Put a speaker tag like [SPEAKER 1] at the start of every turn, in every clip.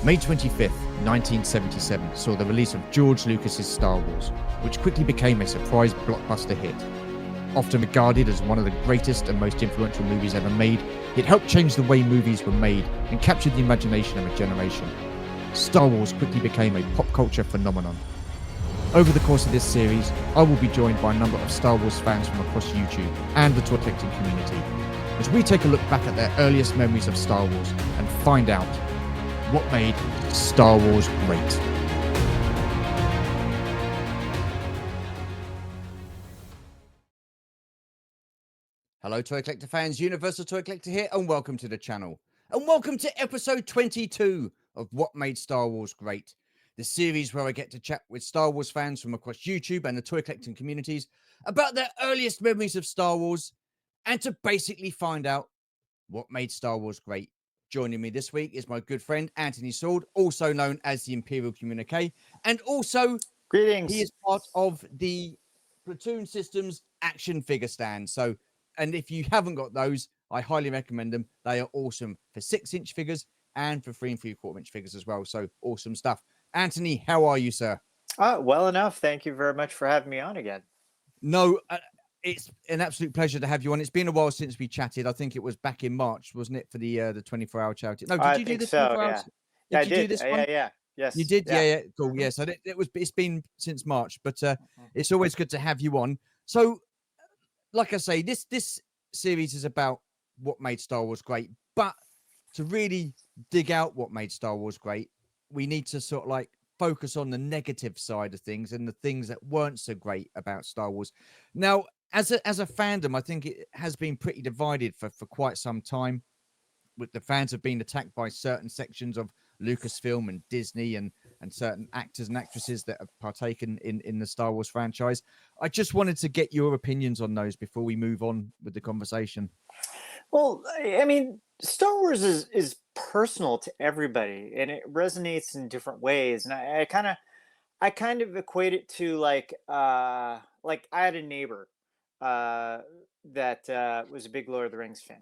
[SPEAKER 1] May 25th, 1977 saw the release of George Lucas's Star Wars, which quickly became a surprise blockbuster hit. Often regarded as one of the greatest and most influential movies ever made, it helped change the way movies were made and captured the imagination of a generation. Star Wars quickly became a pop culture phenomenon. Over the course of this series, I will be joined by a number of Star Wars fans from across YouTube and the toy collecting community, as we take a look back at their earliest memories of Star Wars and find out what made Star Wars great. Hello Toy Collector fans, Universal Toy Collector here, and welcome to the channel. And welcome to episode 22 of What Made Star Wars Great, the series where I get to chat with Star Wars fans from across YouTube and the toy collecting communities about their earliest memories of Star Wars and to basically find out what made Star Wars great. Joining me this week is my good friend Anthony Sword, also known as the Imperial Communique, and also
[SPEAKER 2] Greetings.
[SPEAKER 1] he is part of the Platoon Systems action figure stand. So, and if you haven't got those, I highly recommend them. They are awesome for 6-inch figures and for 3 3/4-inch figures as well. So awesome stuff. Anthony, how are you, sir?
[SPEAKER 2] Well enough. Thank you very much for having me on again.
[SPEAKER 1] No, it's an absolute pleasure to have you on. It's been a while since we chatted. I think it was back in March, wasn't it, for the 24-hour charity? No, did you do the 24 hours?
[SPEAKER 2] Yeah, I
[SPEAKER 1] Did you do this one?
[SPEAKER 2] Yeah. Yes.
[SPEAKER 1] You did? Yeah. Cool.
[SPEAKER 2] Mhm.
[SPEAKER 1] Yeah. So it's been since March, but it's always good to have you on. So, like I say, this series is about what made Star Wars great. But to really dig out what made Star Wars great, we need to sort of like focus on the negative side of things and the things that weren't so great about Star Wars. Now, as a fandom, I think it has been pretty divided for quite some time. With the fans have been attacked by certain sections of Lucasfilm and Disney and certain actors and actresses that have partaken in the Star Wars franchise. I just wanted to get your opinions on those before we move on with the conversation.
[SPEAKER 2] Well, I mean, Star Wars is personal to everybody, and it resonates in different ways. And I kind of equate it to like I had a neighbor uh, that was a big Lord of the Rings fan,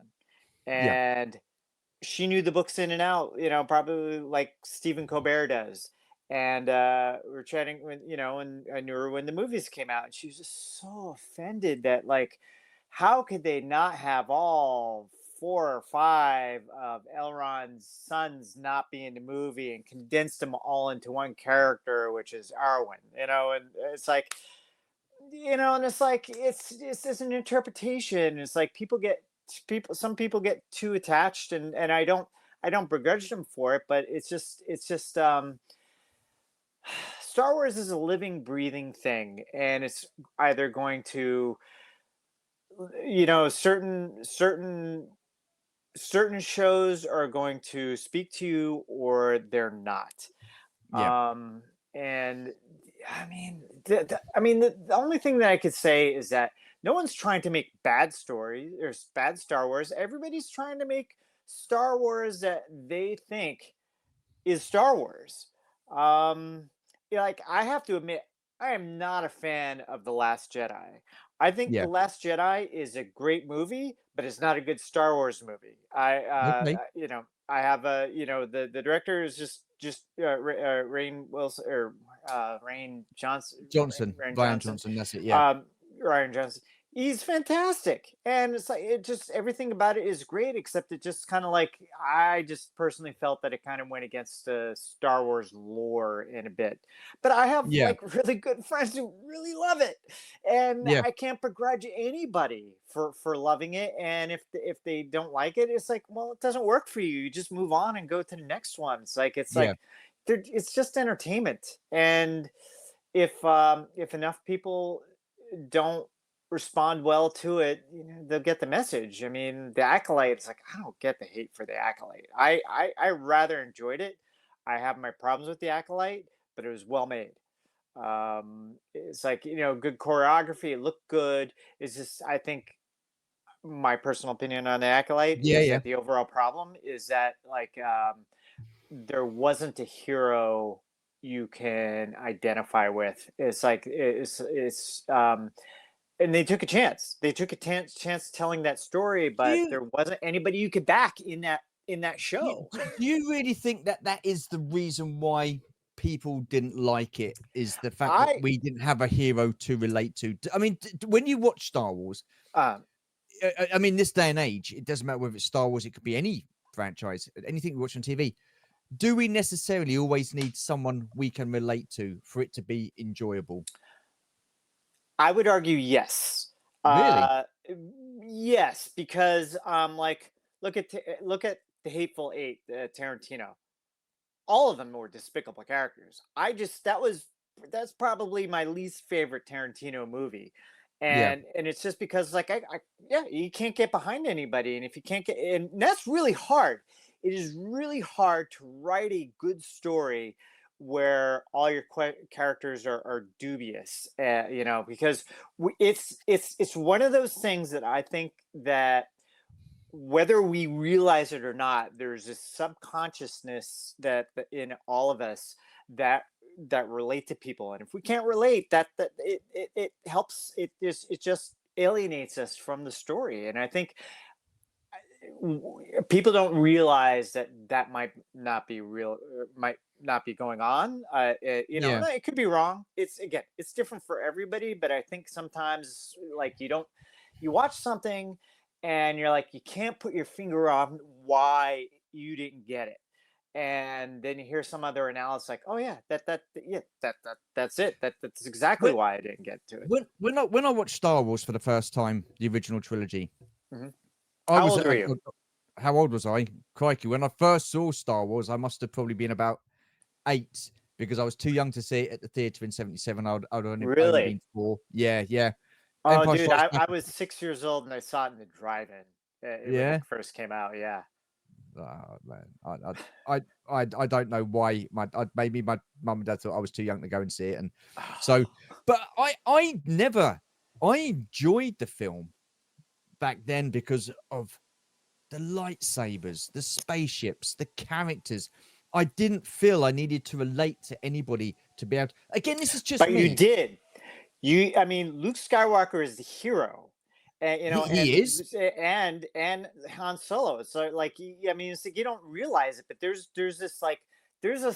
[SPEAKER 1] Yeah.
[SPEAKER 2] and she knew the books in and out, probably like Stephen Colbert does. And we were chatting when, and I knew her when the movies came out, and she was just so offended that, like, how could they not have all 4 or 5 of Elrond's sons not be in the movie and condensed them all into one character, which is Arwen, and it's like, and it's like it's just an interpretation. It's like some people get too attached, and I don't begrudge them for it, but it's just Star Wars is a living, breathing thing, and it's either going to, certain shows are going to speak to you or they're not.
[SPEAKER 1] Yeah.
[SPEAKER 2] And I mean, the only thing that I could say is that no one's trying to make bad stories or bad Star Wars. Everybody's trying to make Star Wars that they think is Star Wars. Like, I have to admit, I am not a fan of The Last Jedi. I think
[SPEAKER 1] Yeah.
[SPEAKER 2] The Last Jedi is a great movie, but it's not a good Star Wars movie.
[SPEAKER 1] Okay.
[SPEAKER 2] I have the director is Rain Wilson or Rain Johnson,
[SPEAKER 1] Johnson,
[SPEAKER 2] Rain
[SPEAKER 1] Ryan
[SPEAKER 2] Johnson,
[SPEAKER 1] Johnson. That's it. Yeah.
[SPEAKER 2] Ryan Johnson. He's fantastic, and it's like it just everything about it is great, except it just kind of like I just personally felt that it kind of went against the Star Wars lore in a bit. But I have
[SPEAKER 1] Yeah.
[SPEAKER 2] like really good friends who really love it, and
[SPEAKER 1] Yeah.
[SPEAKER 2] I can't begrudge anybody for loving it. And if they don't like it, it's like, well, it doesn't work for you. You just move on and go to the next one. It's
[SPEAKER 1] Yeah.
[SPEAKER 2] like it's just entertainment, and if enough people don't respond well to it, they'll get the message. I mean, the Acolyte, it's like, I don't get the hate for the Acolyte. I rather enjoyed it. I have my problems with the Acolyte, but it was well made. It's like, good choreography, it looked good. It's just, I think my personal opinion on the Acolyte
[SPEAKER 1] Yeah.
[SPEAKER 2] is
[SPEAKER 1] Yeah.
[SPEAKER 2] that the overall problem is that, like, there wasn't a hero you can identify with. It's like and they took a chance. They took a chance telling that story,
[SPEAKER 1] Do
[SPEAKER 2] but
[SPEAKER 1] you?
[SPEAKER 2] there wasn't anybody you could back in that
[SPEAKER 1] Do
[SPEAKER 2] show.
[SPEAKER 1] you really think that that is the reason why people didn't like it, is the fact that
[SPEAKER 2] I
[SPEAKER 1] we didn't have a hero to relate to? I mean, when you watch Star Wars,
[SPEAKER 2] um
[SPEAKER 1] I mean, this day and age, it doesn't matter whether it's Star Wars, it could be any franchise, anything we watch on TV. Do we necessarily always need someone we can relate to for it to be enjoyable?
[SPEAKER 2] I would argue yes.
[SPEAKER 1] Really?
[SPEAKER 2] Uh, yes, because like look at the Hateful Eight, Tarantino. All of them were despicable characters. That's probably my least favorite Tarantino movie,
[SPEAKER 1] Yeah.
[SPEAKER 2] and it's just because like yeah, you can't get behind anybody, and if you can't get, and that's really hard. It is really hard to write a good story where all your characters are dubious, you know, because it's one of those things that I think that whether we realize it or not, there's this subconsciousness that in all of us that relate to people, and if we can't relate, that it helps. It just alienates us from the story, and I think people don't realize that that might not be real, might not be going on. You know,
[SPEAKER 1] Yeah.
[SPEAKER 2] no, it could be wrong. It's again, it's different for everybody, but I think sometimes like you watch something and you're like you can't put your finger on why you didn't get it, and then you hear some other analysis like, oh yeah, that's it. That's exactly
[SPEAKER 1] When
[SPEAKER 2] why I didn't get to it.
[SPEAKER 1] when I watched Star Wars for the first time, the original trilogy,
[SPEAKER 2] Mhm.
[SPEAKER 1] I
[SPEAKER 2] How
[SPEAKER 1] was
[SPEAKER 2] old
[SPEAKER 1] at
[SPEAKER 2] were
[SPEAKER 1] a
[SPEAKER 2] you?
[SPEAKER 1] how old was I? Crikey, when I first saw Star Wars, I must have probably been about 8 because I was too young to see it at the theater in '77. I'd only
[SPEAKER 2] Really?
[SPEAKER 1] been 4. Yeah, yeah.
[SPEAKER 2] Oh,
[SPEAKER 1] Empire
[SPEAKER 2] dude,
[SPEAKER 1] Strikes Back.
[SPEAKER 2] I was 6 years old and I saw it in the drive-in when it
[SPEAKER 1] Yeah.
[SPEAKER 2] first came out. Yeah.
[SPEAKER 1] Oh, man. I don't know why maybe my mum and dad thought I was too young to go and see it, and so, but I enjoyed the film back then because of the lightsabers, the spaceships, the characters. I didn't feel I needed to relate to anybody to be able to, again, this is just
[SPEAKER 2] But you
[SPEAKER 1] me.
[SPEAKER 2] did. I mean, Luke Skywalker is the hero, and you know,
[SPEAKER 1] He is.
[SPEAKER 2] and Han Solo. So like, I mean, it's like you don't realize it, but there's this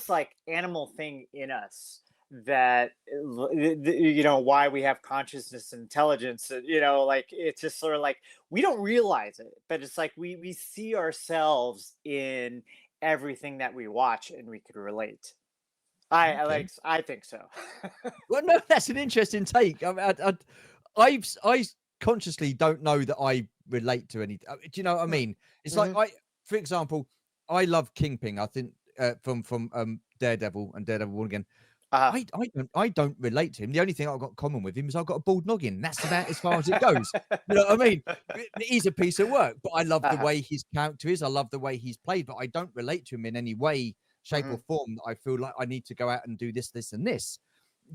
[SPEAKER 2] like animal thing in us that you know why we have consciousness and intelligence. You know, like it's just sort of like we don't realize it, but it's like we see ourselves in everything that we watch, and we could relate.
[SPEAKER 1] Okay.
[SPEAKER 2] I think so.
[SPEAKER 1] Well, no, that's an interesting take. I mean, I consciously don't know that I relate to any. Do you know what I mean? It's like
[SPEAKER 2] Hmm.
[SPEAKER 1] for example, I love Kingpin. I think from Daredevil and Daredevil Born Again.
[SPEAKER 2] Uh,
[SPEAKER 1] I don't relate to him. The only thing I've got in common with him is I've got a bald noggin. That's about as far as it goes. You know what I mean? He's a piece of work, but I love the
[SPEAKER 2] uh-huh.
[SPEAKER 1] way his character is. I love the way he's played, but I don't relate to him in any way, shape, or
[SPEAKER 2] Mhm.
[SPEAKER 1] form that I feel like I need to go out and do this, this, and this.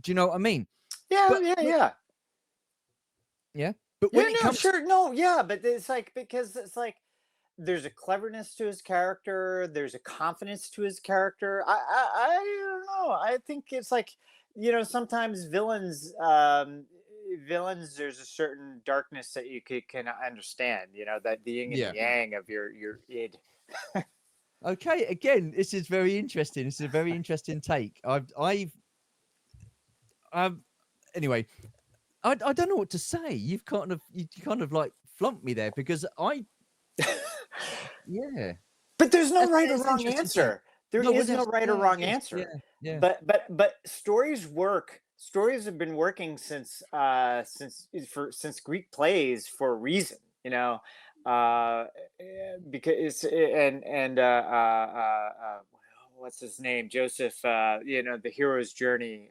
[SPEAKER 1] Do you know what I mean?
[SPEAKER 2] Yeah,
[SPEAKER 1] But
[SPEAKER 2] yeah, yeah.
[SPEAKER 1] yeah, but
[SPEAKER 2] Yeah,
[SPEAKER 1] when it
[SPEAKER 2] no,
[SPEAKER 1] comes,
[SPEAKER 2] sure. No, yeah, but it's like because it's like there's a cleverness to his character, there's a confidence to his character. I don't know. I think it's like, you know, sometimes villains there's a certain darkness that you can understand, you know, that the yin and the
[SPEAKER 1] yeah,
[SPEAKER 2] yang of your id.
[SPEAKER 1] okay. Again, this is very interesting. This is a very interesting take. I've anyway. I don't know what to say. You kind of like flumped me there because yeah,
[SPEAKER 2] But there's no right or
[SPEAKER 1] it's an
[SPEAKER 2] wrong
[SPEAKER 1] interesting take.
[SPEAKER 2] answer. There
[SPEAKER 1] No, well,
[SPEAKER 2] is no
[SPEAKER 1] that's
[SPEAKER 2] right or
[SPEAKER 1] yeah, I
[SPEAKER 2] wrong
[SPEAKER 1] guess yeah,
[SPEAKER 2] answer.
[SPEAKER 1] yeah,
[SPEAKER 2] But stories work. Stories have been working since Greek plays for a reason, you know. Because what's his name? Joseph, you know, the hero's journey,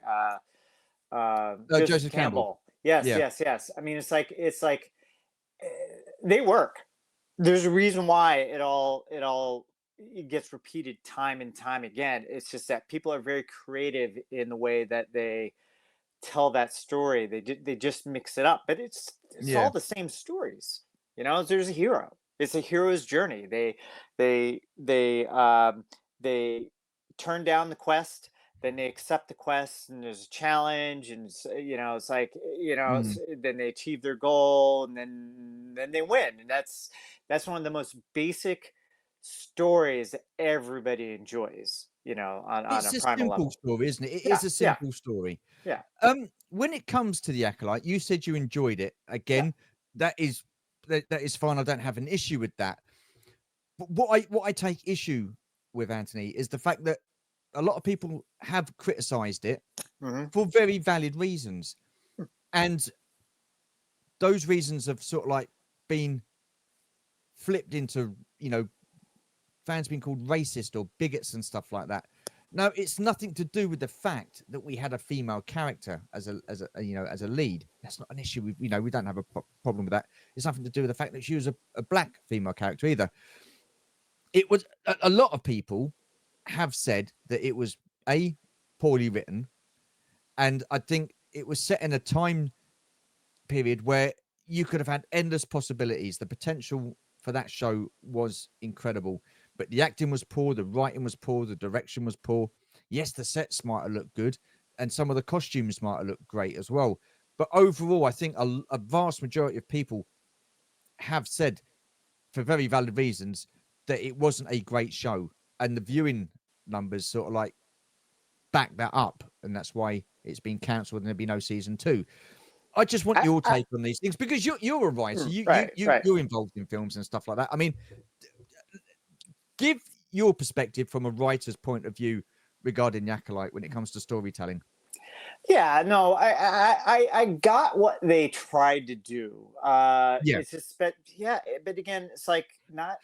[SPEAKER 2] Joseph
[SPEAKER 1] Joseph Campbell.
[SPEAKER 2] Campbell. Yes,
[SPEAKER 1] Yeah,
[SPEAKER 2] yes, yes. I mean, it's like eh, they work. There's a reason why it gets repeated time and time again. It's just that people are very creative in the way that they tell that story. They just mix it up, but it's
[SPEAKER 1] yeah,
[SPEAKER 2] all the same stories. You know, there's a hero. It's a hero's journey. They turn down the quest, then they accept the quest, and there's a challenge, and you know, it's like you know,
[SPEAKER 1] mm,
[SPEAKER 2] then they achieve their goal, and then they win, and that's one of the most basic stories that everybody enjoys, on
[SPEAKER 1] It's
[SPEAKER 2] a
[SPEAKER 1] a
[SPEAKER 2] primal
[SPEAKER 1] simple
[SPEAKER 2] level.
[SPEAKER 1] story, isn't it? It
[SPEAKER 2] Yeah,
[SPEAKER 1] is a
[SPEAKER 2] yeah,
[SPEAKER 1] simple story.
[SPEAKER 2] yeah,
[SPEAKER 1] When it comes to The Acolyte, you said you enjoyed it.
[SPEAKER 2] yeah.
[SPEAKER 1] Again, that is that is fine. I don't have an issue with that. But what I take issue with, Anthony, is the fact that a lot of people have criticized it
[SPEAKER 2] Hmm.
[SPEAKER 1] for very valid reasons. And those reasons have sort of like been flipped into, fans being called racist or bigots and stuff like that. No, it's nothing to do with the fact that we had a female character as a lead. That's not an issue. We don't have a problem with that. It's nothing to do with the fact that she was a black female character either. It was a lot of people have said that it was a poorly written, and I think it was set in a time period where you could have had endless possibilities. The potential for that show was incredible, but the acting was poor, the writing was poor, the direction was poor. Yes, the sets might have looked good, and some of the costumes might have looked great as well. But overall, I think a vast majority of people have said, for very valid reasons, that it wasn't a great show, and the viewing numbers sort of like back that up, and that's why it's been cancelled and there'll be no season two. I just want your
[SPEAKER 2] I
[SPEAKER 1] take on these things because you're a writer.
[SPEAKER 2] right, right.
[SPEAKER 1] You're involved in films and stuff like that. I mean, give your perspective from a writer's point of view regarding the Acolyte when it comes to storytelling.
[SPEAKER 2] Yeah, no, I got what they tried to do.
[SPEAKER 1] Yeah,
[SPEAKER 2] It's just, but yeah, but again, it's like not.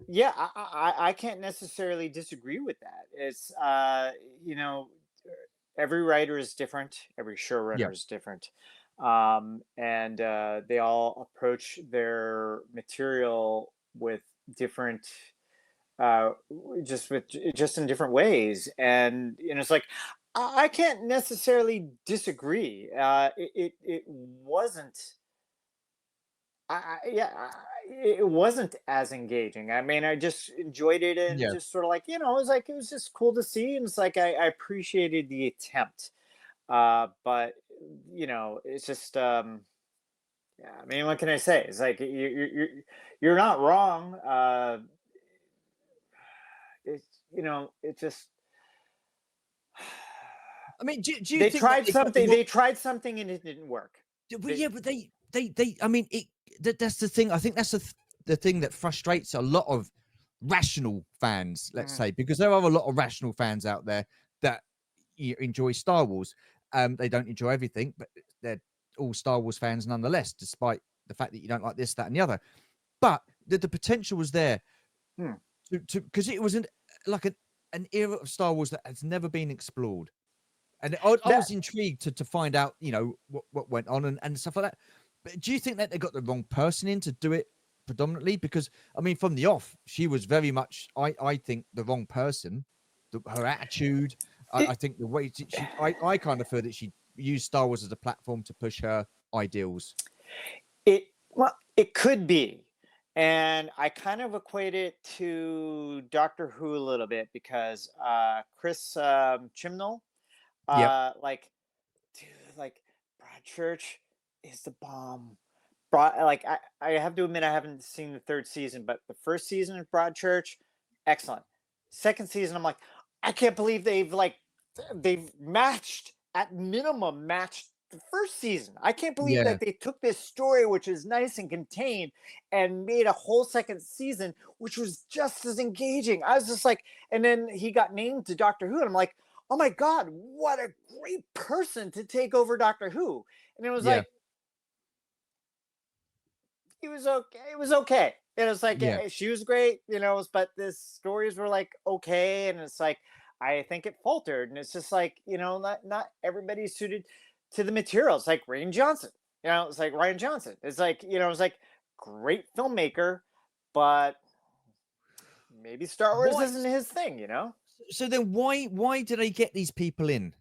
[SPEAKER 2] Yeah, I can't necessarily disagree with that. It's you know, every writer is different, every
[SPEAKER 1] yeah,
[SPEAKER 2] showrunner is different, and they all approach their material with different just in different ways, and it's like I can't necessarily disagree. It wasn't yeah, it wasn't as engaging. I mean, I just enjoyed it, and
[SPEAKER 1] yeah.
[SPEAKER 2] just sort of like, it was just cool to see, and it's like I appreciated the attempt. But it's just yeah. I mean, what can I say? It's like you're not wrong. It's it just
[SPEAKER 1] I mean, do you
[SPEAKER 2] they
[SPEAKER 1] think that
[SPEAKER 2] tried
[SPEAKER 1] they got the
[SPEAKER 2] something.
[SPEAKER 1] wrong?
[SPEAKER 2] They tried something, and it didn't work.
[SPEAKER 1] Well,
[SPEAKER 2] They,
[SPEAKER 1] yeah, but they. I mean, that's the thing. I think that's the thing that frustrates a lot of rational fans. Let's
[SPEAKER 2] Mhm.
[SPEAKER 1] say, because there are a lot of rational fans out there that enjoy Star Wars. They don't enjoy everything, but they're all Star Wars fans nonetheless, despite the fact that you don't like this, that, and the other. But the potential was there
[SPEAKER 2] Hmm.
[SPEAKER 1] to because it was like an era of Star Wars that has never been explored. And I
[SPEAKER 2] That
[SPEAKER 1] was intrigued to find out, what went on and stuff like that. But do you think that they got the wrong person in to do it predominantly? Because I mean, from the off, she was very much, I think, the wrong person. Her attitude, I
[SPEAKER 2] it,
[SPEAKER 1] think the way I kind of feel that she used Star Wars as a platform to push her ideals.
[SPEAKER 2] well, it could be. And I kind of equate it to Doctor Who a little bit because Chris Chimnall,
[SPEAKER 1] Yep.
[SPEAKER 2] like, dude, like Broadchurch is the bomb. I have to admit I haven't seen the third season, but the first season of Broadchurch, excellent. Second season, I'm like, I can't believe they've matched, at minimum matched the first season. I can't believe
[SPEAKER 1] Yeah.
[SPEAKER 2] that they took this story, which is nice and contained, and made a whole second season, which was just as engaging. I was just like, and then he got named to Doctor Who, and I'm like, oh my god, what a great person to take over Doctor Who. And it was
[SPEAKER 1] Yeah.
[SPEAKER 2] like, it was okay. It was okay. It was like
[SPEAKER 1] Yeah.
[SPEAKER 2] she was great, but the stories were like okay, and it's like I think it faltered, and it's just like not everybody's suited to the material. It's like Rain Johnson, it's like Ryan Johnson. It's like it's like great filmmaker, but maybe Star Wars
[SPEAKER 1] Why?
[SPEAKER 2] isn't his thing.
[SPEAKER 1] So then why do they get these people in?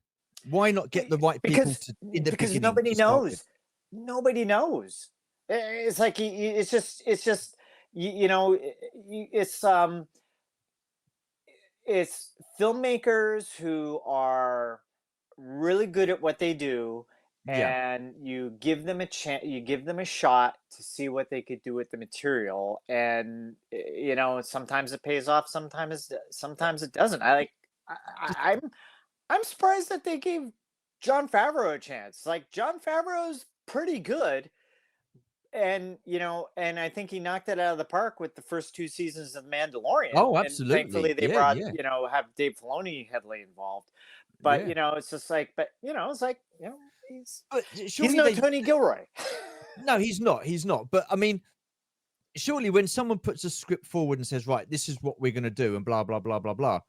[SPEAKER 1] Why not get the right people
[SPEAKER 2] Because
[SPEAKER 1] to in the
[SPEAKER 2] because
[SPEAKER 1] beginning
[SPEAKER 2] nobody
[SPEAKER 1] to start with?
[SPEAKER 2] knows. Nobody knows. It's like it's just it's filmmakers who are really good at what they do,
[SPEAKER 1] Yeah.
[SPEAKER 2] and you give them a chance, you give them a shot to see what they could do with the material, and sometimes it pays off, sometimes it doesn't. I'm surprised that they gave John Favreau a chance. Like, John Favreau's pretty good, and and I think he knocked it out of the park with the first two seasons of Mandalorian.
[SPEAKER 1] Oh,
[SPEAKER 2] And thankfully
[SPEAKER 1] absolutely.
[SPEAKER 2] they
[SPEAKER 1] Yeah,
[SPEAKER 2] brought,
[SPEAKER 1] yeah,
[SPEAKER 2] have Dave Filoni heavily involved. But
[SPEAKER 1] yeah.
[SPEAKER 2] it's just like, but it's like,
[SPEAKER 1] But
[SPEAKER 2] he's
[SPEAKER 1] surely
[SPEAKER 2] no
[SPEAKER 1] they
[SPEAKER 2] Tony Gilroy.
[SPEAKER 1] no, he's not. But I mean, surely when someone puts a script forward and says, right, this is what we're going to do, and blah blah blah blah blah,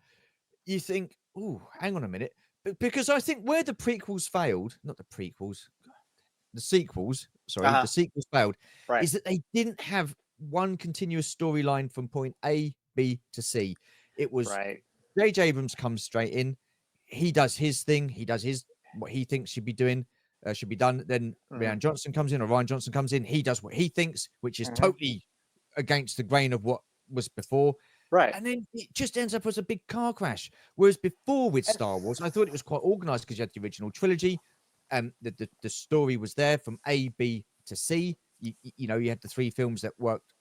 [SPEAKER 1] you think, oh, hang on a minute, because I think where the prequels failed, not the prequels, the sequels, sorry, the
[SPEAKER 2] Uh-huh.
[SPEAKER 1] sequels failed,
[SPEAKER 2] Right.
[SPEAKER 1] is that they didn't have one continuous storyline from point A, B to C. It was
[SPEAKER 2] Right.
[SPEAKER 1] J.J. Abrams comes straight in, he does his thing, he does his what he thinks should be doing, should be done. Then
[SPEAKER 2] Hmm.
[SPEAKER 1] Ryan Johnson comes in, he does what he thinks, which is
[SPEAKER 2] Hmm.
[SPEAKER 1] totally against the grain of what was before.
[SPEAKER 2] Right.
[SPEAKER 1] And then it just ends up as a big car crash. Whereas before with
[SPEAKER 2] And
[SPEAKER 1] Star Wars, I thought it was quite organized because you had the original trilogy, and the story was there from A, B to C. You had the three films that worked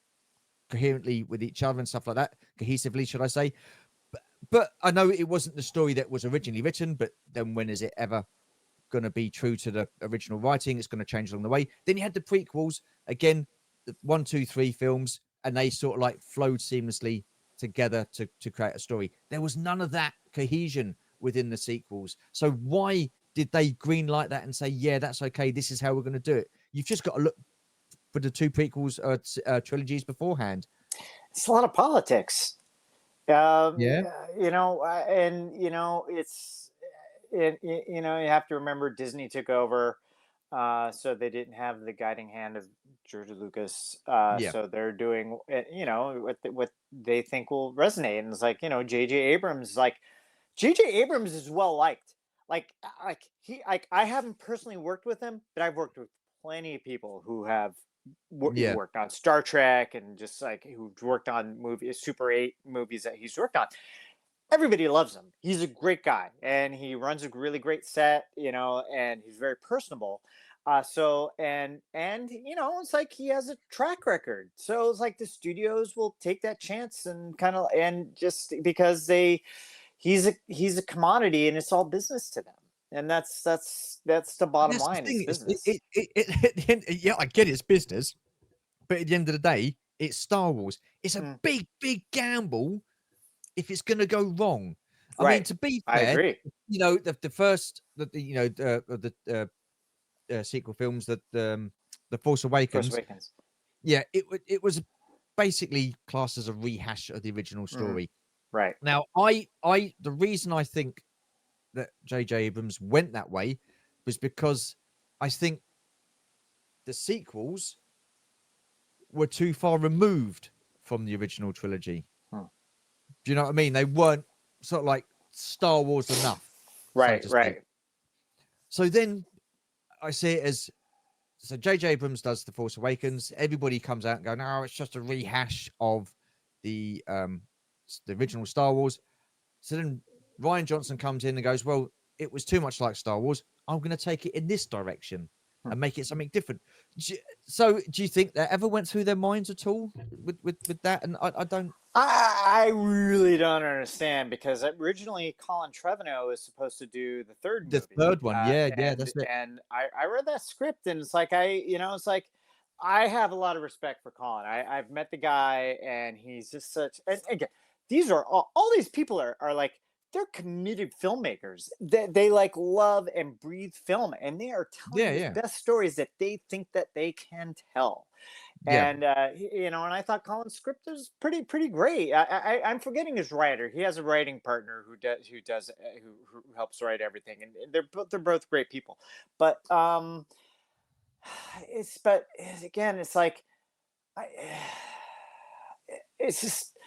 [SPEAKER 1] coherently with each other and stuff like that, cohesively, should I say? But I know it wasn't the story that was originally written. But then when is it ever going to be true to the original writing? It's going to change along the way. Then you had the prequels again, the 1, 2, 3 films, and they sort of like flowed seamlessly together to create a story. There was none of that cohesion within the sequels. So why did they green light that and say, yeah, that's okay, this is how we're going to do it? You've just got to look for the two prequels trilogies beforehand.
[SPEAKER 2] it's a lot of politics.
[SPEAKER 1] Yeah,
[SPEAKER 2] And you have to remember Disney took over, so they didn't have the guiding hand of George Lucas.
[SPEAKER 1] yeah,
[SPEAKER 2] So they're doing, what they think will resonate. And it's like, J.J. Abrams is like, J.J. Abrams is well liked. I haven't personally worked with him, but I've worked with plenty of people who have who
[SPEAKER 1] yeah.
[SPEAKER 2] worked on Star Trek, and just like who worked on Super 8 movies that he's worked on. Everybody loves him. He's a great guy, and he runs a really great set, and he's very personable. It's like he has a track record. So it's like the studios will take that chance, and kind of, and just because he's a commodity, and it's all business to them. And that's the bottom
[SPEAKER 1] That's the
[SPEAKER 2] line, is
[SPEAKER 1] thing.
[SPEAKER 2] business.
[SPEAKER 1] At the end, yeah, I get it's business, but at the end of the day, it's Star Wars. It's a
[SPEAKER 2] Mm,
[SPEAKER 1] big, big gamble if it's going to go wrong. I mean,
[SPEAKER 2] right.
[SPEAKER 1] to be
[SPEAKER 2] I
[SPEAKER 1] fair,
[SPEAKER 2] agree.
[SPEAKER 1] the first, sequel films, that the Force
[SPEAKER 2] Force
[SPEAKER 1] Awakens,
[SPEAKER 2] Awakens.
[SPEAKER 1] yeah, it was basically classed as a rehash of the original
[SPEAKER 2] Mm,
[SPEAKER 1] story.
[SPEAKER 2] right.
[SPEAKER 1] Now, the reason I think that J.J. Abrams went that way was because I think the sequels were too far removed from the original trilogy.
[SPEAKER 2] Hmm.
[SPEAKER 1] Do you know what I mean? They weren't sort of like Star Wars enough, so
[SPEAKER 2] Right.
[SPEAKER 1] to speak.
[SPEAKER 2] Right.
[SPEAKER 1] So then I see it as, so J.J. Abrams does The Force Awakens. Everybody comes out and go, no, it's just a rehash of the original Star Wars. So then Ryan Johnson comes in and goes, well, it was too much like Star Wars. I'm going to take it in this direction
[SPEAKER 2] Hmm.
[SPEAKER 1] and make it something different. So do you think that ever went through their minds at all with that? And I don't.
[SPEAKER 2] I really don't understand, because originally Colin Trevorrow was supposed to do the third
[SPEAKER 1] The
[SPEAKER 2] movie,
[SPEAKER 1] third one, yeah, yeah,
[SPEAKER 2] and
[SPEAKER 1] that's it.
[SPEAKER 2] I read that script, and it's like, it's like, I have a lot of respect for Colin. I've met the guy, and he's just such. And again, these are all these people are like, they're committed filmmakers. They like love and breathe film, and they are telling
[SPEAKER 1] Yeah,
[SPEAKER 2] the
[SPEAKER 1] yeah,
[SPEAKER 2] best stories that they think that they can tell.
[SPEAKER 1] yeah,
[SPEAKER 2] And and I thought Colin's script is pretty great. I'm forgetting his writer. He has a writing partner who helps write everything, and they're both great people. But again, it's like, I, it's just,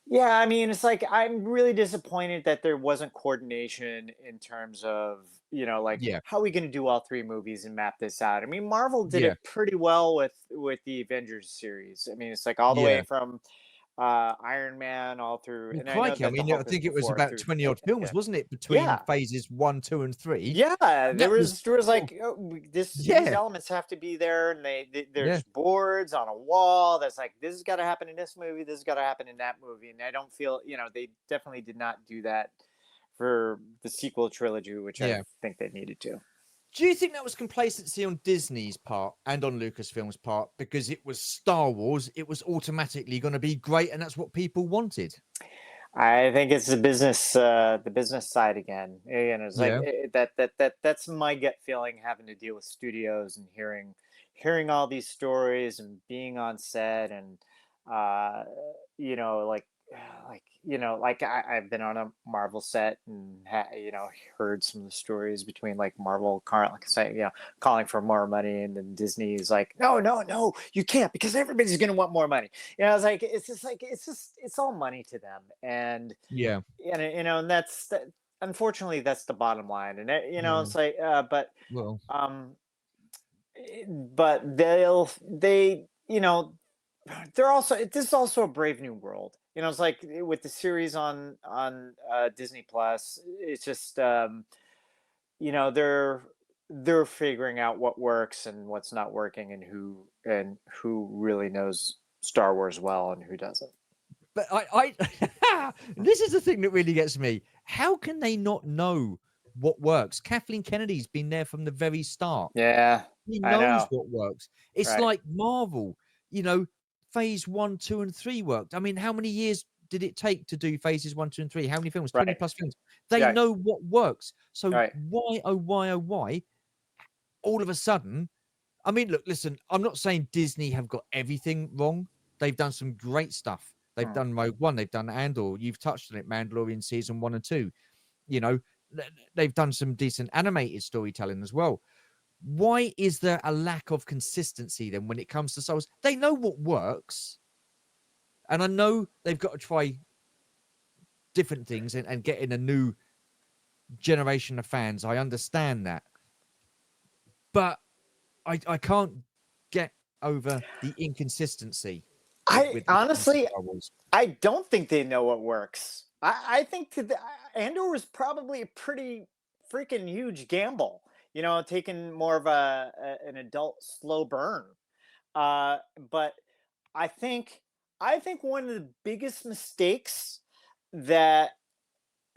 [SPEAKER 2] yeah. I mean, it's like, I'm really disappointed that there wasn't coordination in terms of, like,
[SPEAKER 1] yeah,
[SPEAKER 2] how are we going to do all three movies and map this out. I mean, Marvel did
[SPEAKER 1] yeah,
[SPEAKER 2] it pretty well with the Avengers series. I mean, it's like all the way
[SPEAKER 1] yeah,
[SPEAKER 2] from Iron Man all through,
[SPEAKER 1] Well,
[SPEAKER 2] and I know
[SPEAKER 1] crikey, I
[SPEAKER 2] that the
[SPEAKER 1] mean, I
[SPEAKER 2] Hulk was
[SPEAKER 1] think it was
[SPEAKER 2] before
[SPEAKER 1] about
[SPEAKER 2] through
[SPEAKER 1] 20
[SPEAKER 2] Thor.
[SPEAKER 1] odd films,
[SPEAKER 2] Yeah,
[SPEAKER 1] wasn't it, between
[SPEAKER 2] yeah,
[SPEAKER 1] phases 1, 2, and 3?
[SPEAKER 2] yeah.
[SPEAKER 1] And
[SPEAKER 2] There
[SPEAKER 1] that was
[SPEAKER 2] was there was
[SPEAKER 1] oh,
[SPEAKER 2] like, oh, these
[SPEAKER 1] yeah,
[SPEAKER 2] elements have to be there, and
[SPEAKER 1] yeah.
[SPEAKER 2] there's boards on a wall that's like, this has got to happen in this movie, this has got to happen in that movie, and I don't feel, they definitely did not do that for the sequel trilogy, which I
[SPEAKER 1] Yeah.
[SPEAKER 2] think they needed to.
[SPEAKER 1] Do you think that was complacency on Disney's part and on Lucasfilm's part because it was Star Wars? It was automatically going to be great, and that's what people wanted.
[SPEAKER 2] I think it's the business side again. Again, it's like,
[SPEAKER 1] Yeah,
[SPEAKER 2] that's my gut feeling, having to deal with studios and hearing all these stories and being on set, and uh, you know, like I've been on a Marvel set, and heard some of the stories between like Marvel, like I say, calling for more money, and then Disney is like, no, no, no, you can't, because everybody's gonna want more money. It's like, it's all money to them, and
[SPEAKER 1] yeah,
[SPEAKER 2] and that's that. Unfortunately, that's the bottom line, and
[SPEAKER 1] yeah.
[SPEAKER 2] it's like,
[SPEAKER 1] Well,
[SPEAKER 2] um, but they they're also this is also a brave new world. It's like, with the series on Disney Plus. It's just, they're figuring out what works and what's not working, and who really knows Star Wars well and who doesn't.
[SPEAKER 1] but this is the thing that really gets me. How can they not know what works? Kathleen Kennedy's been there from the very start.
[SPEAKER 2] Yeah,
[SPEAKER 1] He
[SPEAKER 2] I
[SPEAKER 1] knows
[SPEAKER 2] know.
[SPEAKER 1] what works. It's
[SPEAKER 2] Right,
[SPEAKER 1] like Marvel, you know, phase 1, 2, and 3 worked. I mean, how many years did it take to do phases 1, 2, and 3? How many films? 20
[SPEAKER 2] right,
[SPEAKER 1] plus films. They
[SPEAKER 2] right,
[SPEAKER 1] know what works. So
[SPEAKER 2] right.
[SPEAKER 1] why, oh, why, oh, why, all of a sudden? I mean, look, listen, I'm not saying Disney have got everything wrong. They've done some great stuff. They've
[SPEAKER 2] Hmm.
[SPEAKER 1] done Rogue One, they've done Andor. You've touched on it, Mandalorian season 1 and 2. You know, they've done some decent animated storytelling as well. Why is there a lack of consistency then when it comes to Star Wars? They know what works, and I know they've got to try different things and get in a new generation of fans. I understand that, but I can't get over the inconsistency
[SPEAKER 2] I
[SPEAKER 1] with when it comes to
[SPEAKER 2] honestly,
[SPEAKER 1] Star Wars.
[SPEAKER 2] I don't think they know what works. I think Andor was probably a pretty freaking huge gamble. Taking more of an adult slow burn. But I think I think one of the biggest mistakes that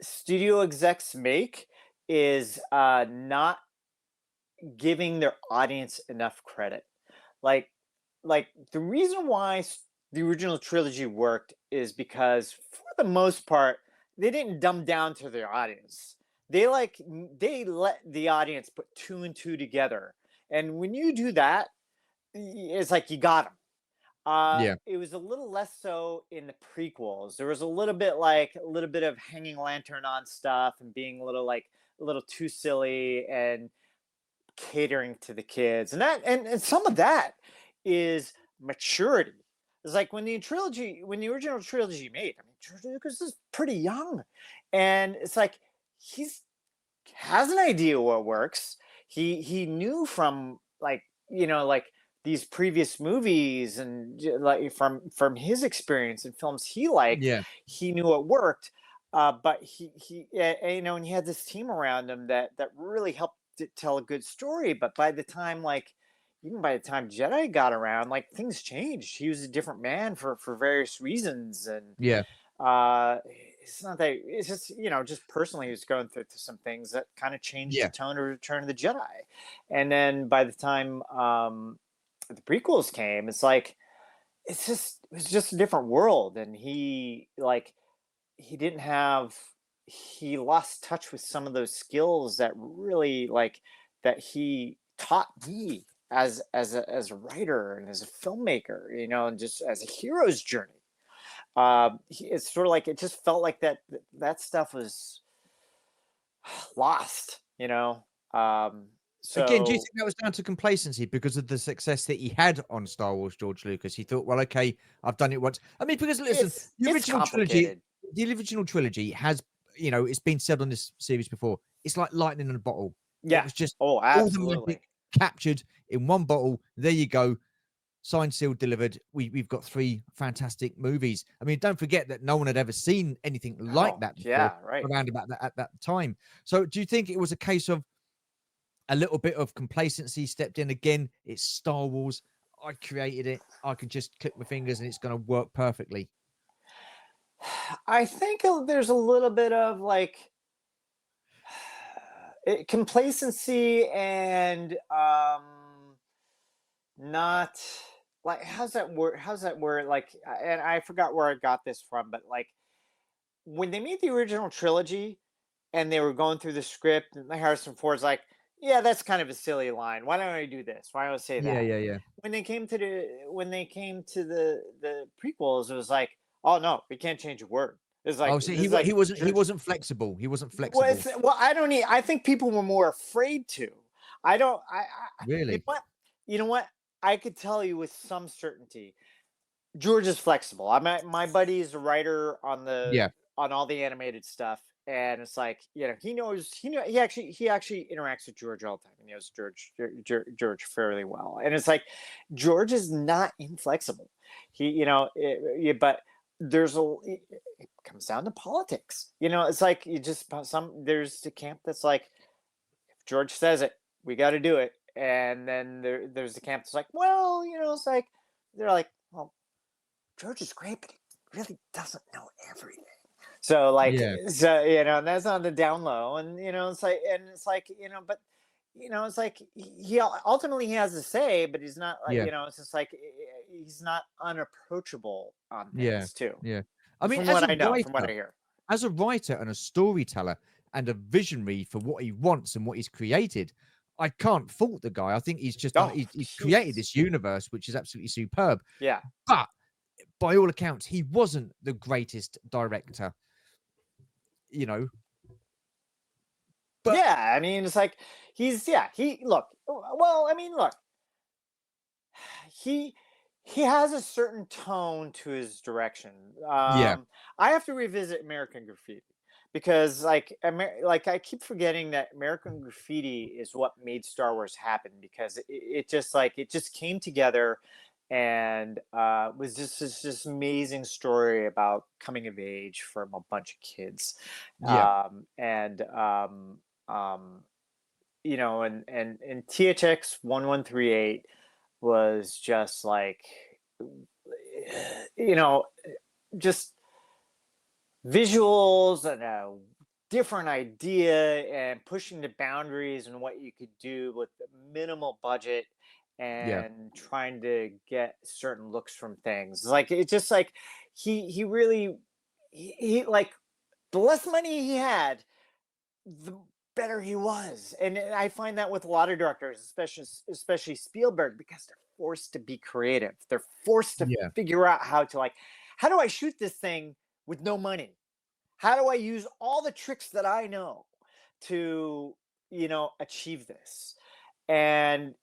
[SPEAKER 2] studio execs make is not giving their audience enough credit. Like the reason why the original trilogy worked is because, for the most part, they didn't dumb down to their audience. They let the audience put two and two together, and when you do that, it's like you got them.
[SPEAKER 1] Yeah,
[SPEAKER 2] It was a little less so in the prequels. There was a little bit of hanging lantern on stuff, and being a little too silly, and catering to the kids, and and some of that is maturity. It's like when the original trilogy made. I mean, George Lucas is pretty young, and it's like, he's has an idea what works. He knew from, like these previous movies, and like from his experience in films he liked.
[SPEAKER 1] yeah,
[SPEAKER 2] He knew what worked. But and he had this team around him that really helped to tell a good story. But by the time, like, even by the time Jedi got around, like, things changed. He was a different man for various reasons, and
[SPEAKER 1] yeah,
[SPEAKER 2] uh it's not that, it's just, just personally, he was going through some things that kind of changed the
[SPEAKER 1] yeah.
[SPEAKER 2] tone of Return of the Jedi. And then by the time the prequels came, it's like, it was just a different world, and he didn't have he lost touch with some of those skills that really, like, that he taught me as a writer and as a filmmaker, and just as a hero's journey. It's sort of like, it just felt like that stuff was lost.
[SPEAKER 1] Again, do you
[SPEAKER 2] So
[SPEAKER 1] think that was down to complacency because of the success that he had on Star Wars, George Lucas? He thought, well, okay, I've done it once. I mean, because listen,
[SPEAKER 2] it's complicated.
[SPEAKER 1] the original trilogy has, it's been said on this series before, it's like lightning in a bottle. It
[SPEAKER 2] Yeah.
[SPEAKER 1] was just
[SPEAKER 2] Oh,
[SPEAKER 1] all the magic
[SPEAKER 2] absolutely.
[SPEAKER 1] captured in one bottle. There you go. signed, sealed, delivered. We've got 3 fantastic movies. I mean, don't forget that no one had ever seen anything like
[SPEAKER 2] Oh,
[SPEAKER 1] that before
[SPEAKER 2] yeah, right.
[SPEAKER 1] around about that at that time. So do you think it was a case of a little bit of complacency stepped in again? It's Star Wars. I created it. I can just click my fingers and it's going to work perfectly.
[SPEAKER 2] I think there's a little bit of like complacency and not like how's that word like and I forgot where I got this from, but like when they made the original trilogy and they were going through the script and Harrison Ford's like, yeah, that's kind of a silly line, why don't I do this, why don't I say
[SPEAKER 1] Yeah,
[SPEAKER 2] that?
[SPEAKER 1] yeah, yeah.
[SPEAKER 2] When they came to the prequels, it was like, oh no, we can't change a word. It's like
[SPEAKER 1] Oh, see,
[SPEAKER 2] this is like
[SPEAKER 1] he
[SPEAKER 2] George.
[SPEAKER 1] wasn't flexible. He wasn't
[SPEAKER 2] Well,
[SPEAKER 1] flexible.
[SPEAKER 2] I don't need. I think people were more afraid to. I don't. You know
[SPEAKER 1] Really?
[SPEAKER 2] what? You know what? I could tell you with some certainty. George is flexible. My buddy is a writer
[SPEAKER 1] Yeah,
[SPEAKER 2] on all the animated stuff, and it's like, he actually interacts with George all the time. He knows George fairly well, and it's like George is not inflexible. But it comes down to politics. It's like you just there's the camp that's like, if George says it, we got to do it, and then there's the camp that's like, well, it's like they're like, well, George is great, but he really doesn't know everything. So like,
[SPEAKER 1] yeah,
[SPEAKER 2] and that's on the down low, and but it's like he ultimately he has a say, but he's not like,
[SPEAKER 1] yeah,
[SPEAKER 2] it's just like he's not unapproachable on
[SPEAKER 1] yeah,
[SPEAKER 2] things too,
[SPEAKER 1] yeah. I mean,
[SPEAKER 2] from what I know, from what I hear.
[SPEAKER 1] as a writer and a storyteller and a visionary for what he wants and what he's created, I can't fault the guy. I think he's just done.
[SPEAKER 2] Oh,
[SPEAKER 1] He's
[SPEAKER 2] he
[SPEAKER 1] created
[SPEAKER 2] is.
[SPEAKER 1] this universe, which is absolutely superb.
[SPEAKER 2] Yeah.
[SPEAKER 1] But by all accounts, he wasn't the greatest director. You know, but
[SPEAKER 2] Yeah, I mean, it's like he look. Well, I mean, look, he he has a certain tone to his direction.
[SPEAKER 1] yeah,
[SPEAKER 2] I have to revisit American Graffiti because like I keep forgetting that American Graffiti is what made Star Wars happen, because it just came together and was just this amazing story about coming of age from a bunch of kids,
[SPEAKER 1] yeah,
[SPEAKER 2] and and THX 1138 was just like, you know just visuals and a different idea and pushing the boundaries and what you could do with minimal budget
[SPEAKER 1] yeah,
[SPEAKER 2] and trying to get certain looks from things. Like it's just like he really he like the less money he had, the better he was. And I find that with a lot of directors, especially Spielberg, because they're forced to be creative. They're forced to
[SPEAKER 1] yeah,
[SPEAKER 2] figure out how do I shoot this thing with no money? How do I use all the tricks that I know to, achieve this? And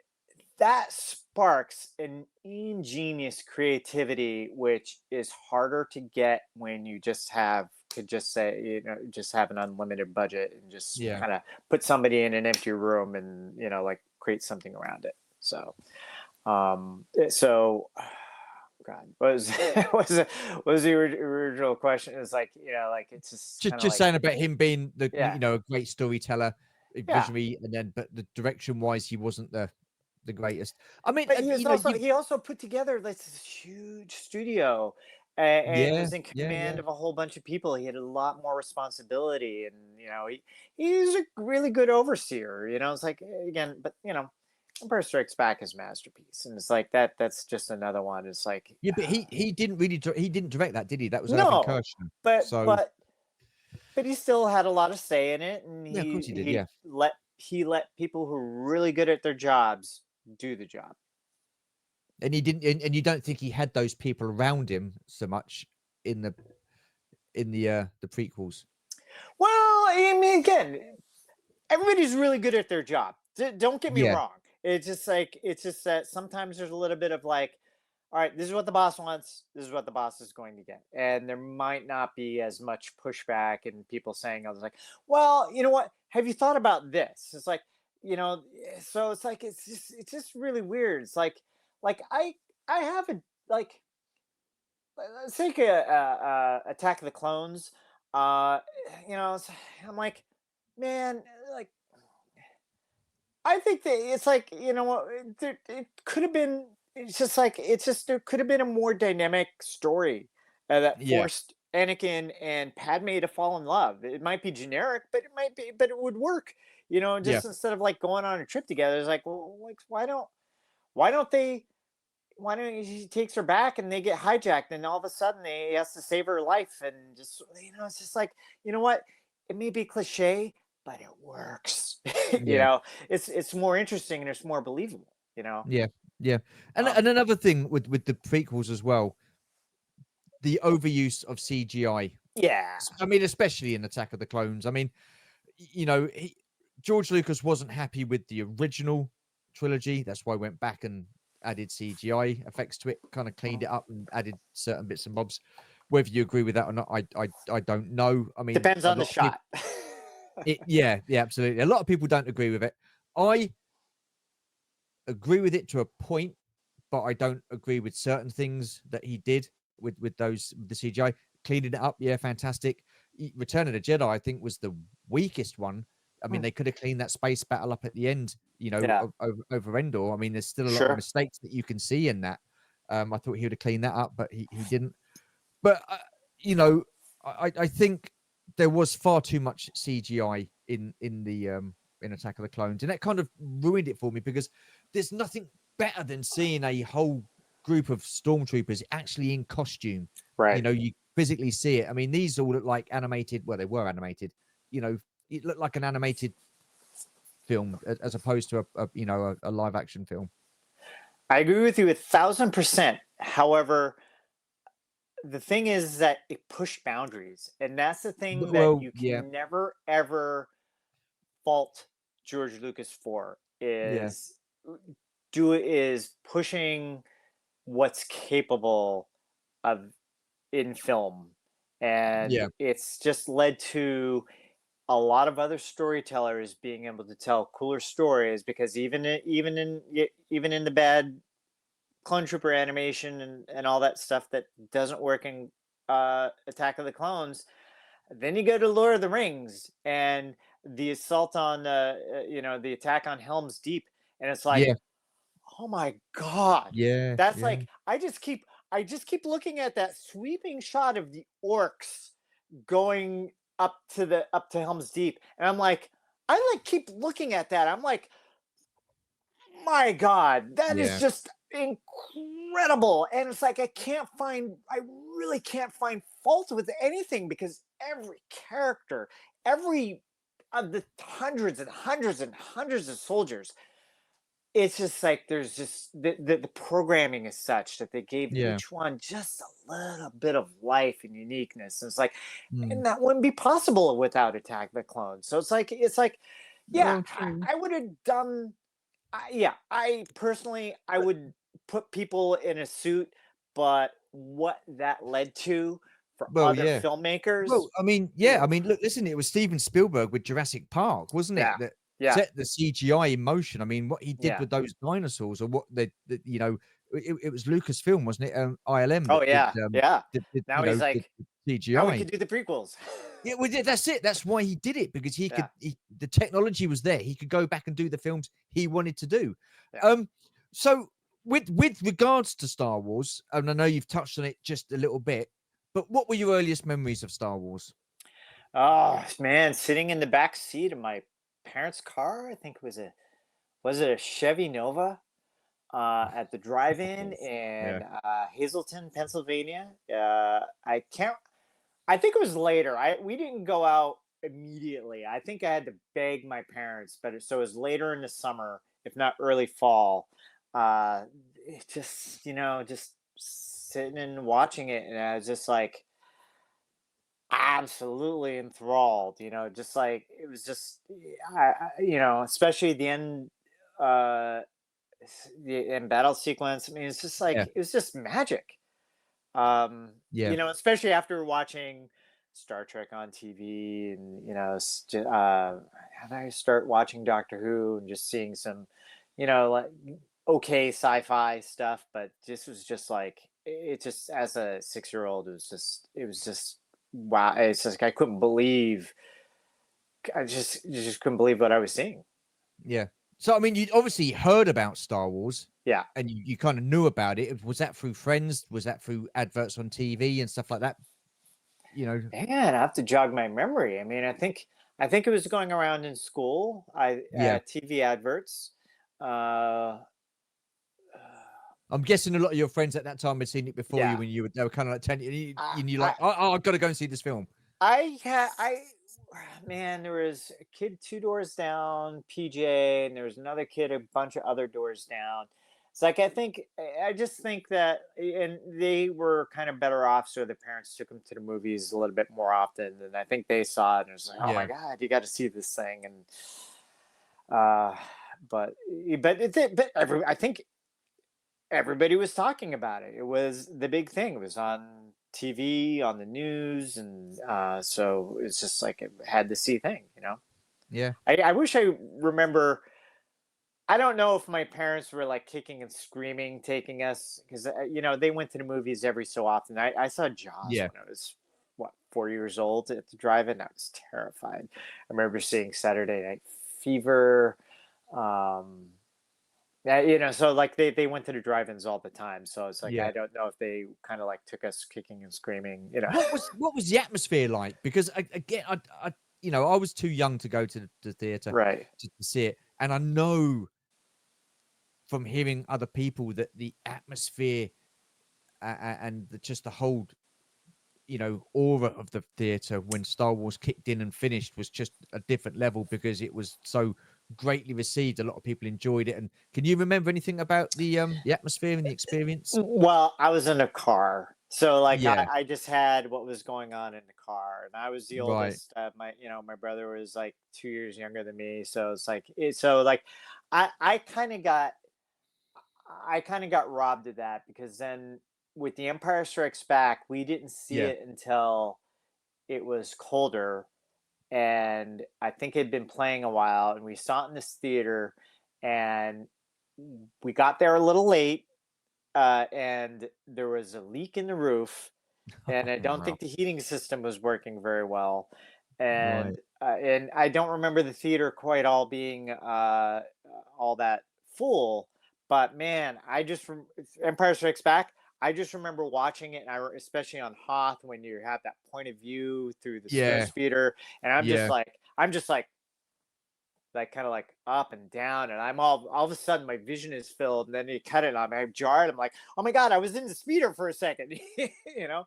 [SPEAKER 2] that sparks an ingenious creativity, which is harder to get when you could just say, just have an unlimited budget and just
[SPEAKER 1] yeah.
[SPEAKER 2] kind of put somebody in an empty room and, like create something around it. So God, what was the original question? It's like, like it's just kind of
[SPEAKER 1] Just
[SPEAKER 2] like,
[SPEAKER 1] saying about him being
[SPEAKER 2] yeah,
[SPEAKER 1] a great storyteller, a
[SPEAKER 2] yeah.
[SPEAKER 1] visionary, and then but the direction wise, he wasn't the greatest. I mean,
[SPEAKER 2] But
[SPEAKER 1] you
[SPEAKER 2] he also put together this huge studio, and
[SPEAKER 1] yeah,
[SPEAKER 2] was in
[SPEAKER 1] yeah,
[SPEAKER 2] command
[SPEAKER 1] yeah,
[SPEAKER 2] of a whole bunch of people. He had a lot more responsibility, and he's a really good overseer. It's like, again, but Empire Strikes Back is masterpiece, and it's like that's just another one. It's like,
[SPEAKER 1] yeah. But he didn't really he didn't direct that, did he? That was Irving
[SPEAKER 2] no,
[SPEAKER 1] Kershner.
[SPEAKER 2] but
[SPEAKER 1] So
[SPEAKER 2] but but he still had a lot of say in it, and
[SPEAKER 1] yeah, of course he did. Yeah,
[SPEAKER 2] he let people who are really good at their jobs do the job.
[SPEAKER 1] and he didn't, and you don't think he had those people around him so much in the prequels.
[SPEAKER 2] Well, I mean, again, everybody's really good at their job. Don't get me
[SPEAKER 1] Yeah,
[SPEAKER 2] wrong. It's just that sometimes there's a little bit of like, all right, this is what the boss wants. This is what the boss is going to get, and there might not be as much pushback and people saying, "I was like, well, you know what? Have you thought about this?" It's like, so it's like it's just really weird. It's like I have a like let's take Attack of the Clones. Uh, I'm like, man, like I think that it's like what it could have been. It's just like it's just there could have been a more dynamic story that
[SPEAKER 1] Yeah,
[SPEAKER 2] forced Anakin and Padme to fall in love. It might be generic, but it would work.
[SPEAKER 1] yeah,
[SPEAKER 2] Just instead of like going on a trip together, it's like, well, like why don't they why don't he takes her back and they get hijacked and all of a sudden he has to save her life and just it's just like what it may be cliche but it works.
[SPEAKER 1] yeah,
[SPEAKER 2] It's more interesting and it's more believable.
[SPEAKER 1] yeah, yeah. And
[SPEAKER 2] um
[SPEAKER 1] another thing with the prequels as well, the overuse of CGI.
[SPEAKER 2] yeah,
[SPEAKER 1] I mean, especially in Attack of the Clones. I mean, George Lucas wasn't happy with the original trilogy. That's why he went back and added CGI effects to it, kind of cleaned it up and added certain bits and bobs. Whether you agree with that or not, I don't know. I mean,
[SPEAKER 2] depends
[SPEAKER 1] a
[SPEAKER 2] on the
[SPEAKER 1] lot of people,
[SPEAKER 2] shot.
[SPEAKER 1] yeah, yeah, absolutely. A lot of people don't agree with it. I agree with it to a point, but I don't agree with certain things that he did with the CGI. Cleaning it up, yeah, fantastic. Return of the Jedi, I think, was the weakest one. I mean,
[SPEAKER 2] Hmm,
[SPEAKER 1] they could have cleaned that space battle up at the end,
[SPEAKER 2] yeah,
[SPEAKER 1] over Endor. I mean, there's still a lot of
[SPEAKER 2] sure.
[SPEAKER 1] mistakes that you can see in that. I thought he would have cleaned that up, but he didn't. But you know, I think there was far too much CGI in Attack of the Clones, and that kind of ruined it for me because there's nothing better than seeing a whole group of stormtroopers actually in costume.
[SPEAKER 2] Right.
[SPEAKER 1] You physically see it. I mean, these all look like animated. Well, they were animated. It looked like an animated film as opposed to a live action film.
[SPEAKER 2] I agree with you 1,000%. However, the thing is that it pushed boundaries, and that's the thing that
[SPEAKER 1] Well,
[SPEAKER 2] you
[SPEAKER 1] yeah,
[SPEAKER 2] can never ever fault George Lucas for
[SPEAKER 1] yeah,
[SPEAKER 2] is pushing what's capable of in film, and
[SPEAKER 1] yeah,
[SPEAKER 2] it's just led to a lot of other storytellers being able to tell cooler stories because even in the bad clone trooper animation and all that stuff that doesn't work in Attack of the Clones. Then you go to Lord of the Rings and the assault on the attack on Helm's Deep, and it's like,
[SPEAKER 1] yeah,
[SPEAKER 2] oh my god,
[SPEAKER 1] yeah,
[SPEAKER 2] that's
[SPEAKER 1] yeah,
[SPEAKER 2] like I just keep looking at that sweeping shot of the orcs going up to Helm's Deep, and I'm like, I like keep looking at that. I'm like, my god, that is
[SPEAKER 1] yeah,
[SPEAKER 2] just incredible. And it's like I really can't find fault with anything because every character, every of the hundreds and hundreds and hundreds of soldiers, it's just like there's just the programming is such that they gave
[SPEAKER 1] yeah.
[SPEAKER 2] each one just a little bit of life and uniqueness. And it's like,
[SPEAKER 1] Mm.
[SPEAKER 2] and that wouldn't be possible without Attack the Clones. So it's like, yeah,
[SPEAKER 1] Well, true.
[SPEAKER 2] I would have done yeah, I personally I would put people in a suit, but what that led to for
[SPEAKER 1] Well,
[SPEAKER 2] other
[SPEAKER 1] yeah.
[SPEAKER 2] filmmakers,
[SPEAKER 1] Well, I mean, yeah, I
[SPEAKER 2] ooh,
[SPEAKER 1] mean, look, listen, it was Steven Spielberg with Jurassic Park, wasn't it?
[SPEAKER 2] yeah,
[SPEAKER 1] That
[SPEAKER 2] yeah,
[SPEAKER 1] set the CGI in motion. I mean, what he did
[SPEAKER 2] yeah.
[SPEAKER 1] with those dinosaurs, or what it was Lucasfilm, wasn't it? ILM
[SPEAKER 2] Oh
[SPEAKER 1] that did
[SPEAKER 2] yeah, yeah. Now he's
[SPEAKER 1] did
[SPEAKER 2] like,
[SPEAKER 1] the
[SPEAKER 2] now we
[SPEAKER 1] CGI.
[SPEAKER 2] could do the prequels.
[SPEAKER 1] Yeah, well, yeah, that's it. That's why he did it because
[SPEAKER 2] Yeah,
[SPEAKER 1] the technology was there. He could go back and do the films he wanted to do.
[SPEAKER 2] yeah.
[SPEAKER 1] Um, so with regards to Star Wars, and I know you've touched on it just a little bit, but what were your earliest memories of Star Wars?
[SPEAKER 2] Oh man, sitting in the back seat of my parents' car, I think was it a Chevy Nova at the drive-in
[SPEAKER 1] Yeah.
[SPEAKER 2] in Hazleton, Pennsylvania. I can't I think it was later. We didn't go out immediately. I think I had to beg my parents, but so it was later in the summer, if not early fall. It just just sitting and watching it, and I was just like absolutely enthralled. Just like it was just, especially the end, uh, the end battle sequence. I mean, it's just like
[SPEAKER 1] Yeah.
[SPEAKER 2] it was just magic.
[SPEAKER 1] Yeah.
[SPEAKER 2] Especially after watching Star Trek on TV, and and I start watching Doctor Who and just seeing some, like okay sci-fi stuff, but this was just like it just as a 6-year-old, it was just wow. It's just I couldn't believe I just couldn't believe what I was seeing.
[SPEAKER 1] Yeah. So I mean, you obviously heard about Star Wars,
[SPEAKER 2] Yeah.
[SPEAKER 1] and you kind of knew about it. Was that through friends? Was that through adverts on TV and stuff like that? You know?
[SPEAKER 2] Man, I have to jog my memory. I mean, I think it was going around in school. I
[SPEAKER 1] Yeah.
[SPEAKER 2] TV adverts. Uh,
[SPEAKER 1] I'm guessing a lot of your friends at that time had seen it before you
[SPEAKER 2] yeah.
[SPEAKER 1] when they were kind of like telling you,
[SPEAKER 2] I
[SPEAKER 1] and you're
[SPEAKER 2] I
[SPEAKER 1] like, oh, I've got to go and see this film.
[SPEAKER 2] I man, there was a kid 2 doors down, PJ, and there was another kid a bunch of other doors down. It's like I just think that, and they were kind of better off, so their parents took them to the movies a little bit more often, and I think they saw it and it was like, oh my
[SPEAKER 1] Yeah.
[SPEAKER 2] god, you got to see this thing, and uh, but I think everybody was talking about it. It was the big thing. It was on TV, on the news, and so it's just like it had to see thing.
[SPEAKER 1] Yeah.
[SPEAKER 2] I wish I remember. I don't know if my parents were like kicking and screaming, taking us because they went to the movies every so often. I saw Jaws
[SPEAKER 1] Yeah.
[SPEAKER 2] when I was what 4 years old at the drive-in. I was terrified. I remember seeing Saturday Night Fever. Um, yeah, so like they went to the drive-ins all the time. So it's like
[SPEAKER 1] Yeah.
[SPEAKER 2] I don't know if they kind of like took us kicking and screaming.
[SPEAKER 1] What was the atmosphere like? Because again, I was too young to go to the theater
[SPEAKER 2] Right.
[SPEAKER 1] to see it, and I know from hearing other people that the atmosphere and just the whole aura of the theater when Star Wars kicked in and finished was just a different level because it was so greatly received. A lot of people enjoyed it. And can you remember anything about the atmosphere and the experience?
[SPEAKER 2] Well, I was in a car. So like I,
[SPEAKER 1] Yeah,
[SPEAKER 2] I just had what was going on in the car. And I was the
[SPEAKER 1] right.
[SPEAKER 2] oldest. My brother was like 2 years younger than me. So it's like so like I I kind of got I kind of got robbed of that because then with the Empire Strikes Back, we didn't see
[SPEAKER 1] Yeah.
[SPEAKER 2] it until it was colder, and I think it had been playing a while, and we saw it in this theater, and we got there a little late, and there was a leak in the roof, and I
[SPEAKER 1] Oh,
[SPEAKER 2] don't
[SPEAKER 1] wow.
[SPEAKER 2] think the heating system was working very well,
[SPEAKER 1] Right.
[SPEAKER 2] and I don't remember the theater quite all being all that full, but man, Empire Strikes Back. I just remember watching it, and especially on Hoth when you have that point of view through the snow
[SPEAKER 1] Yeah.
[SPEAKER 2] speeder, and
[SPEAKER 1] Yeah.
[SPEAKER 2] I'm just like kind of like up and down, and I'm all of a sudden my vision is filled, and then you cut it on me, I'm jarred. I'm like, oh my god, I was in the speeder for a second, you know.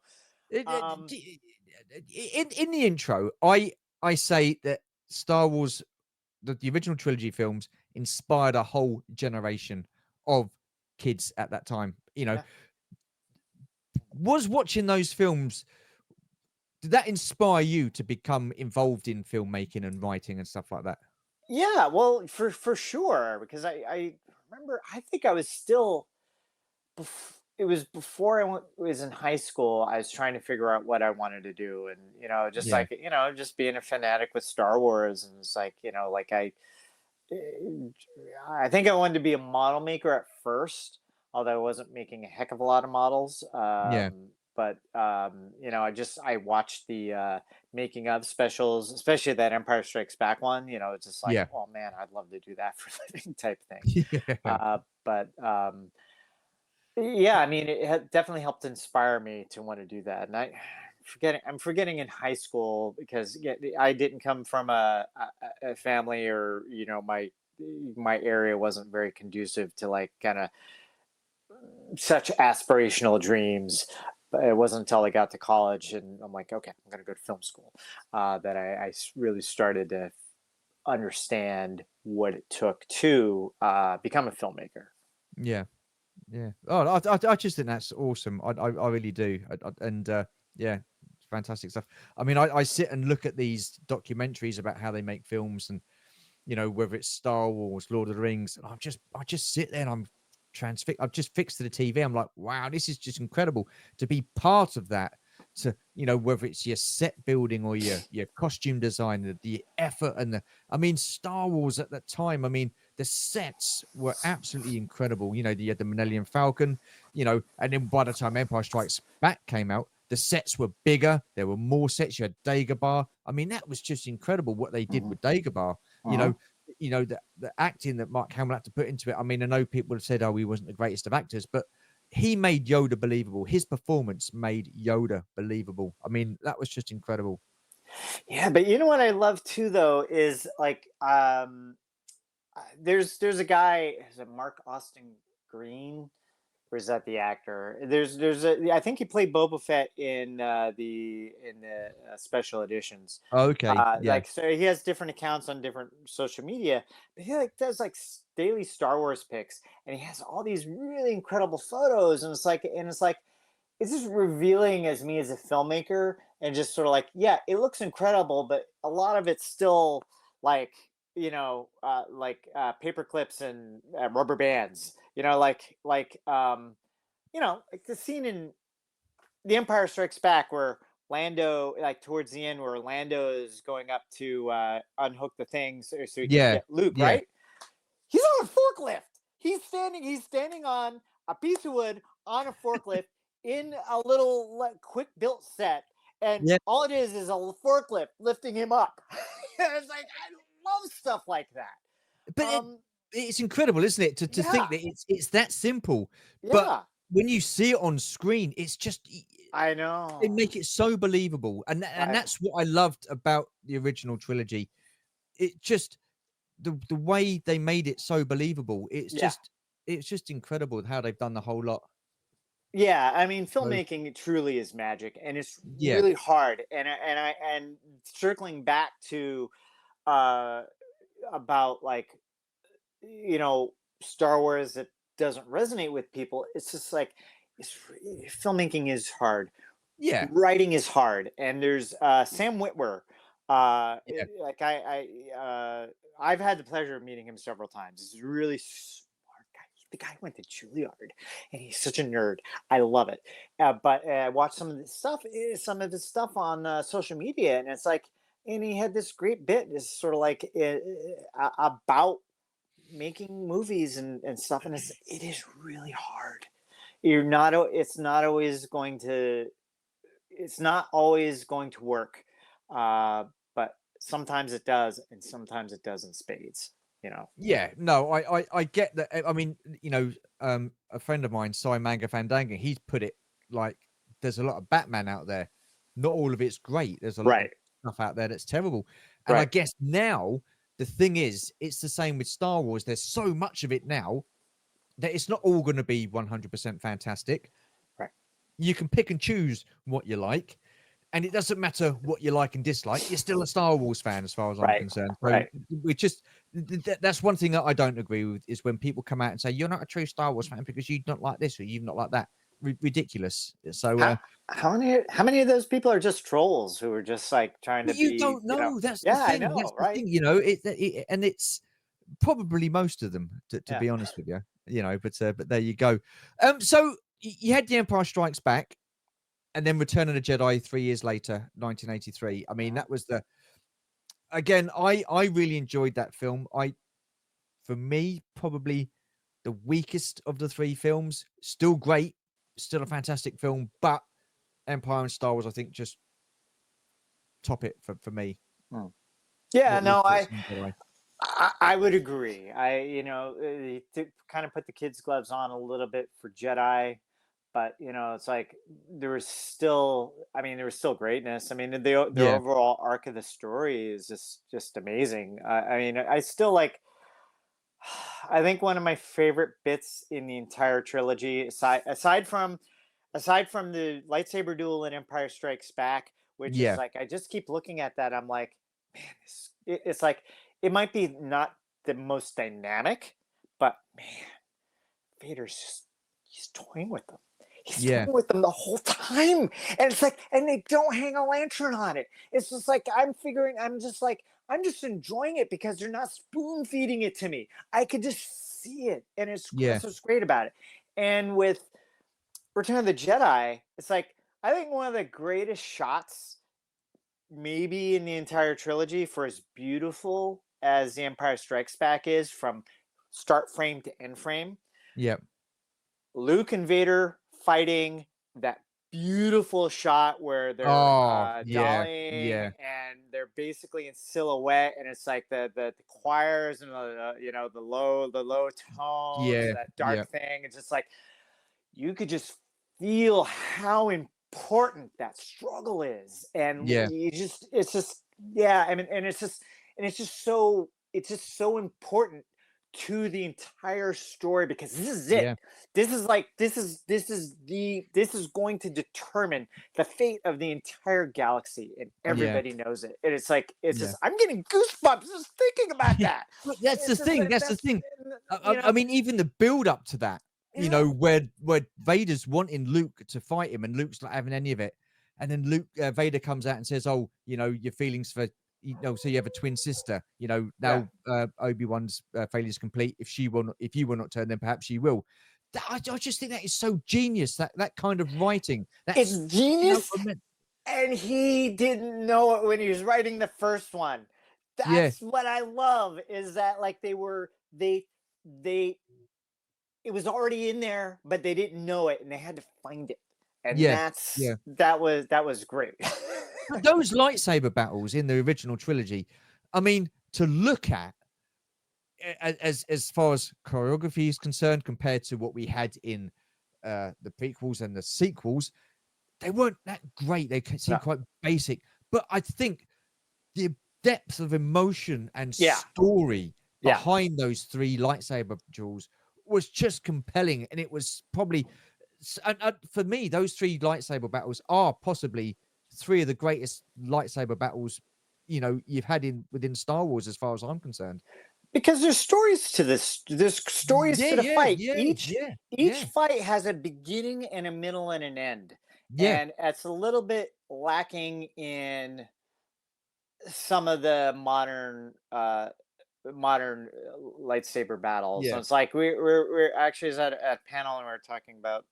[SPEAKER 2] Um,
[SPEAKER 1] In the intro, I say that Star Wars, the original trilogy films, inspired a whole generation of kids at that time.
[SPEAKER 2] yeah.
[SPEAKER 1] Was watching those films, did that inspire you to become involved in filmmaking and writing and stuff like that?
[SPEAKER 2] Yeah, well, for sure, because I remember I think I was still it was before was in high school. I was trying to figure out what I wanted to do, and just
[SPEAKER 1] Yeah.
[SPEAKER 2] like just being a fanatic with Star Wars, and it's like like I think I wanted to be a model maker at first, although I wasn't making a heck of a lot of models.
[SPEAKER 1] Yeah.
[SPEAKER 2] But I watched the making of specials, especially that Empire Strikes Back one. It's just like,
[SPEAKER 1] Yeah.
[SPEAKER 2] oh man, I'd love to do that for a living type thing.
[SPEAKER 1] Yeah.
[SPEAKER 2] But yeah, I mean, it definitely helped inspire me to want to do that. And I'm forgetting in high school because yeah, I didn't come from a family, or my area wasn't very conducive to like kind of such aspirational dreams. But it wasn't until I got to college and I'm like, okay, I'm going to go to film school, that I really started to understand what it took to become a filmmaker.
[SPEAKER 1] Yeah. Yeah. Oh, I just think that's awesome. I really do. And yeah, it's fantastic stuff. I mean, I sit and look at these documentaries about how they make films, and whether it's Star Wars, Lord of the Rings, and I just sit there and I'm transfixed. I'm just fixed to the TV. I'm like, wow, this is just incredible to be part of that. To whether it's your set building or your costume design, the effort and I mean, Star Wars at that time. I mean, the sets were absolutely incredible. You know, you had the Millennium Falcon, you know, and then by the time Empire Strikes Back came out, the sets were bigger. There were more sets. You had Dagobah. I mean, that was just incredible what they did
[SPEAKER 2] Mhm.
[SPEAKER 1] with Dagobah. You
[SPEAKER 2] Uh-huh.
[SPEAKER 1] know, the acting that Mark Hamill had to put into it. I mean, I know people have said, "Oh, he wasn't the greatest of actors," but he made Yoda believable. His performance made Yoda believable. I mean, that was just incredible.
[SPEAKER 2] Yeah, but you know what I love too, though, is like there's a guy, is it Mark Austin Green? Or is that the actor? I think he played Boba Fett in the special editions.
[SPEAKER 1] Okay, yeah,
[SPEAKER 2] Like, so he has different accounts on different social media, but he like does like daily Star Wars pics, and he has all these really incredible photos, and it's like it's just revealing as me as a filmmaker, and just sort of like, yeah, it looks incredible, but a lot of it's still like, paper clips and rubber bands, like the scene in The Empire Strikes Back where Lando, like towards the end, where Lando is going up to unhook the things so he can
[SPEAKER 1] yeah,
[SPEAKER 2] get Luke,
[SPEAKER 1] yeah,
[SPEAKER 2] right? He's on a forklift. He's standing on a piece of wood on a forklift in a little like, quick built set, and
[SPEAKER 1] yeah.
[SPEAKER 2] all it is a forklift lifting him up. It's like I love stuff like that.
[SPEAKER 1] But it's incredible, isn't it, to think
[SPEAKER 2] Yeah,
[SPEAKER 1] that it's that simple. But
[SPEAKER 2] yeah,
[SPEAKER 1] when you see it on screen, it's just
[SPEAKER 2] I
[SPEAKER 1] they
[SPEAKER 2] know.
[SPEAKER 1] make it so believable, and
[SPEAKER 2] I
[SPEAKER 1] that's what I loved about the original trilogy. It just the way they made it so believable.
[SPEAKER 2] Yeah.
[SPEAKER 1] It's just incredible how they've done the whole lot.
[SPEAKER 2] Yeah, I mean,
[SPEAKER 1] So
[SPEAKER 2] filmmaking truly is magic, and it's
[SPEAKER 1] yeah,
[SPEAKER 2] really hard. And circling back to uh about like Star Wars that doesn't resonate with people. It's just like filmmaking is hard,
[SPEAKER 1] yeah,
[SPEAKER 2] writing is hard, and there's Sam Witwer.
[SPEAKER 1] yeah,
[SPEAKER 2] Like I've had the pleasure of meeting him several times. He's a really smart guy. The guy went to Juilliard, and he's such a nerd. I love it. But I watched some of his stuff on social media, and it's like, and he had this great bit, is sort of like about making movies and stuff, and it is really hard. It's not always going to work, uh but sometimes it does, and sometimes it does in spades.
[SPEAKER 1] yeah. No, I get that. I mean, a friend of mine, Cy Manga Fandango, he's put it like there's a lot of Batman out there. Not all of it's great. There's a lot of
[SPEAKER 2] Right,
[SPEAKER 1] stuff out there that's terrible. And I
[SPEAKER 2] right,
[SPEAKER 1] guess now the thing is, it's the same with Star Wars. There's so much of it now that it's not all going to be 100% fantastic.
[SPEAKER 2] right,
[SPEAKER 1] You can pick and choose what you like, and it doesn't matter what you like and dislike. You're still a Star Wars fan, as far as I'm
[SPEAKER 2] right,
[SPEAKER 1] concerned. So
[SPEAKER 2] right.
[SPEAKER 1] we just that's one thing that I don't agree with is when people come out and say you're not a true Star Wars fan because you don't like this or you've not like that. Ridiculous. So
[SPEAKER 2] How many of those people are just trolls who are just like trying to
[SPEAKER 1] but you
[SPEAKER 2] be,
[SPEAKER 1] don't know. That's the
[SPEAKER 2] yeah, I
[SPEAKER 1] thing. That's
[SPEAKER 2] know,
[SPEAKER 1] the
[SPEAKER 2] right?
[SPEAKER 1] thing. And it's probably most of them, to
[SPEAKER 2] Yeah.
[SPEAKER 1] be honest with you. But there you go. So you had The Empire Strikes Back, and then Return of the Jedi 3 years later, 1983. I mean,
[SPEAKER 2] Uh-huh.
[SPEAKER 1] that was the again. I really enjoyed that film. For me, probably the weakest of the three films. Still great, still a fantastic film, but Empire and Star Wars, I think, just top it for me.
[SPEAKER 2] Hmm. Yeah,
[SPEAKER 1] What are your
[SPEAKER 2] no,
[SPEAKER 1] thoughts on Jedi?
[SPEAKER 2] I would agree. To kind of put the kids' gloves on a little bit for Jedi, but it's like there was still greatness. I mean, the
[SPEAKER 1] Yeah,
[SPEAKER 2] overall arc of the story is just amazing. I mean, I still like. I think one of my favorite bits in the entire trilogy, aside from the lightsaber duel in Empire Strikes Back, which is
[SPEAKER 1] yeah,
[SPEAKER 2] like I just keep looking at that. I'm like, man, it's like it might be not the most dynamic, but man, Vader's just he's toying with them. He's
[SPEAKER 1] yeah,
[SPEAKER 2] toying with them the whole time, and it's like, and they don't hang a lantern on it. It's just like I'm just enjoying it because they're not spoon feeding it to me. I could just see it, and
[SPEAKER 1] yeah,
[SPEAKER 2] that's what's great about it. And with Return of the Jedi, it's like I think one of the greatest shots, maybe in the entire trilogy, for as beautiful as The Empire Strikes Back is, from start frame to end frame.
[SPEAKER 1] Yeah.
[SPEAKER 2] Luke and Vader fighting, that beautiful shot where they're
[SPEAKER 1] Oh, yeah.
[SPEAKER 2] dollying
[SPEAKER 1] Yeah.
[SPEAKER 2] and they're basically in silhouette, and it's like the choirs and the low tones,
[SPEAKER 1] Yeah.
[SPEAKER 2] that
[SPEAKER 1] Yeah.
[SPEAKER 2] dark thing. It's just like you could just feel how important that struggle is, and
[SPEAKER 1] Yeah.
[SPEAKER 2] you just it's just yeah. I mean, and it's just so important to the entire story, because this is it.
[SPEAKER 1] Yeah.
[SPEAKER 2] This is going to determine the fate of the entire galaxy, and
[SPEAKER 1] Yeah.
[SPEAKER 2] everybody knows it. And it's
[SPEAKER 1] Yeah.
[SPEAKER 2] just I'm getting goosebumps just thinking about
[SPEAKER 1] Yeah.
[SPEAKER 2] that.
[SPEAKER 1] But that's the
[SPEAKER 2] It's just
[SPEAKER 1] thing.
[SPEAKER 2] like
[SPEAKER 1] That's the
[SPEAKER 2] that's
[SPEAKER 1] thing.
[SPEAKER 2] you
[SPEAKER 1] I
[SPEAKER 2] know
[SPEAKER 1] mean, even the build up to that,
[SPEAKER 2] yeah,
[SPEAKER 1] where Vader's wanting Luke to fight him, and Luke's not having any of it, and then Vader comes out and says, "Oh, your feelings for." So you have a twin sister.
[SPEAKER 2] yeah.
[SPEAKER 1] Now Obi-Wan's failure is complete. If you will not turn, then perhaps she will. I just think that is so genius. That kind of writing.
[SPEAKER 2] It's
[SPEAKER 1] That's
[SPEAKER 2] genius,
[SPEAKER 1] I mean,
[SPEAKER 2] and he didn't know it when he was writing the first one.
[SPEAKER 1] yeah,
[SPEAKER 2] That's what I love, is that like they it was already in there, but they didn't know it, and they had to find it. And
[SPEAKER 1] yeah, yeah.
[SPEAKER 2] that was great.
[SPEAKER 1] But those lightsaber battles in the original trilogy, I mean, to look at as far as choreography is concerned, compared to what we had in the prequels and the sequels, they weren't that great. They seem
[SPEAKER 2] No.
[SPEAKER 1] quite basic. But I think the depth of emotion and
[SPEAKER 2] Yeah,
[SPEAKER 1] story
[SPEAKER 2] yeah.
[SPEAKER 1] behind those three lightsaber duels was just compelling, and it was probably for me, those three lightsaber battles are possibly three of the greatest lightsaber battles you've had in within Star Wars, as far as I'm concerned.
[SPEAKER 2] Because there's stories to this. There's stories
[SPEAKER 1] Yeah,
[SPEAKER 2] to the
[SPEAKER 1] yeah,
[SPEAKER 2] fight.
[SPEAKER 1] yeah,
[SPEAKER 2] Each
[SPEAKER 1] yeah,
[SPEAKER 2] each
[SPEAKER 1] yeah,
[SPEAKER 2] fight has a beginning and a middle and an end.
[SPEAKER 1] yeah,
[SPEAKER 2] And it's a little bit lacking in some of the modern lightsaber battles. So
[SPEAKER 1] yeah,
[SPEAKER 2] it's like we're actually at a panel, and we're talking about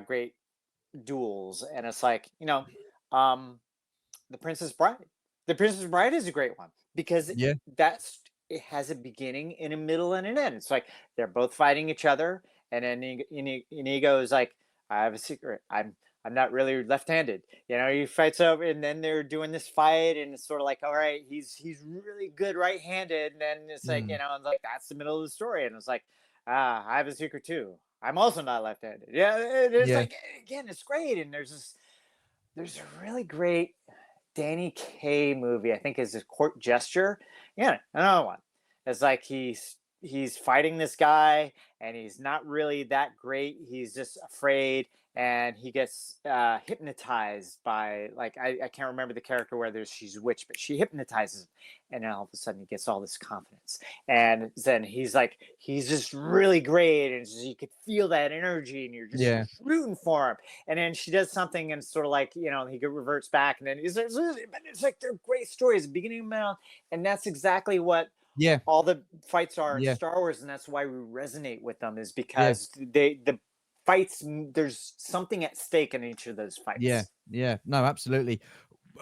[SPEAKER 2] great duels, and it's like um, the Princess Bride. The Princess Bride is a great one, because
[SPEAKER 1] yeah,
[SPEAKER 2] it has a beginning and a middle and an end. It's like they're both fighting each other, and then Inigo is like, "I have a secret. I'm not really left-handed." He fights over, and then they're doing this fight, and it's sort of like, all right, he's really good right-handed, and then it's like,
[SPEAKER 1] mm,
[SPEAKER 2] it's like that's the middle of the story, and it's like, I have a secret too. I'm also not left-handed. Yeah, it's
[SPEAKER 1] yeah,
[SPEAKER 2] like, again, it's great, and there's a really great Danny Kaye movie, I think, is a Court Gesture. Yeah, another one. It's like he's fighting this guy, and he's not really that great. He's just afraid, and he gets hypnotized by, like, I can't remember the character, whether she's a witch, but she hypnotizes him, and then all of a sudden he gets all this confidence, and then he's just really great, and you could feel that energy, and you're just
[SPEAKER 1] yeah,
[SPEAKER 2] rooting for him. And then she does something, and it's sort of like, he reverts back, and then it's like they're great stories, beginning, middle, and that's exactly what
[SPEAKER 1] yeah,
[SPEAKER 2] all the fights are in
[SPEAKER 1] yeah,
[SPEAKER 2] Star Wars, and that's why we resonate with them, is
[SPEAKER 1] yeah.
[SPEAKER 2] because the fights, there's something at stake in each of those
[SPEAKER 1] Yeah,
[SPEAKER 2] fights.
[SPEAKER 1] yeah. No, absolutely.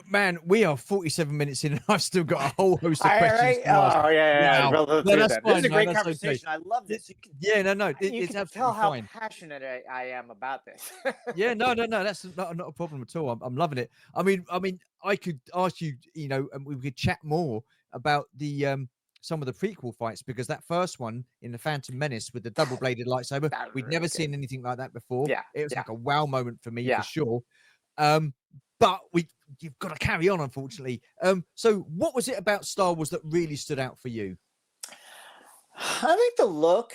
[SPEAKER 1] Man, we are 47 minutes in, and I've still got a whole host of
[SPEAKER 2] All
[SPEAKER 1] questions
[SPEAKER 2] right.
[SPEAKER 1] to ask.
[SPEAKER 2] Oh, yeah, yeah.
[SPEAKER 1] Wow.
[SPEAKER 2] Well, let's
[SPEAKER 1] No,
[SPEAKER 2] do
[SPEAKER 1] that's
[SPEAKER 2] that. This is
[SPEAKER 1] fine,
[SPEAKER 2] a
[SPEAKER 1] man.
[SPEAKER 2] great
[SPEAKER 1] That's okay.
[SPEAKER 2] conversation. I love
[SPEAKER 1] It
[SPEAKER 2] this.
[SPEAKER 1] Yeah, no, no,
[SPEAKER 2] You
[SPEAKER 1] it's
[SPEAKER 2] can tell
[SPEAKER 1] absolutely
[SPEAKER 2] how
[SPEAKER 1] fine.
[SPEAKER 2] passionate I am about this.
[SPEAKER 1] Yeah, no, no, no, that's not a problem at all. I'm loving it. I mean, I could ask you, and we could chat more about the some of the prequel fights, because that first one in the Phantom Menace with the double-bladed lightsaber,
[SPEAKER 2] That was
[SPEAKER 1] we'd
[SPEAKER 2] really
[SPEAKER 1] never
[SPEAKER 2] good.
[SPEAKER 1] seen anything like that before.
[SPEAKER 2] Yeah,
[SPEAKER 1] It was
[SPEAKER 2] yeah,
[SPEAKER 1] like a wow moment for me, for
[SPEAKER 2] yeah.
[SPEAKER 1] sure. Um, but you've got to carry on, unfortunately. So what was it about Star Wars that really stood out for you?
[SPEAKER 2] I think the look.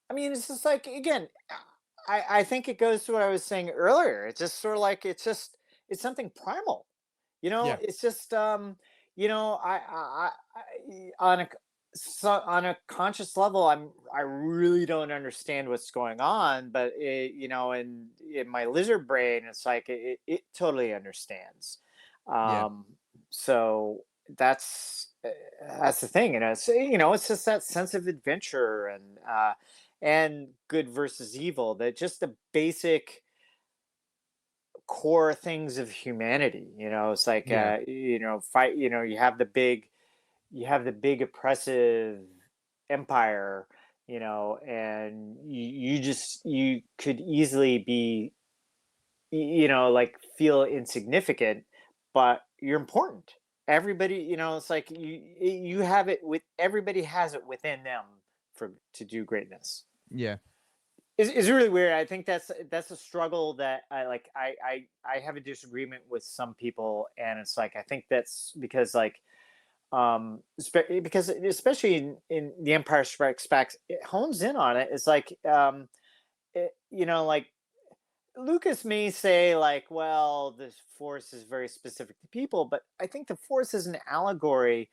[SPEAKER 2] I mean, it's just like, again, I think it goes to what I was saying earlier. It's just sort of like, it's something primal.
[SPEAKER 1] Yeah,
[SPEAKER 2] It's just on on a conscious level, I really don't understand what's going on, but in my lizard brain, it's like it totally understands.
[SPEAKER 1] yeah,
[SPEAKER 2] Um, so that's the thing, it's just that sense of adventure, and good versus evil, that just the basic core things of humanity. It's like, fight. You have the big oppressive empire, and you could easily be, like feel insignificant, but you're important. Everybody, it's like you have it with everybody has it within them for to do greatness.
[SPEAKER 1] Yeah.
[SPEAKER 2] It's really weird. I think that's a struggle that I like. I have a disagreement with some people, and it's like I think that's because like because especially in The Empire Strikes Back, it hones in on it. It's like like Lucas may say like, well, this force is very specific to people, but I think the force is an allegory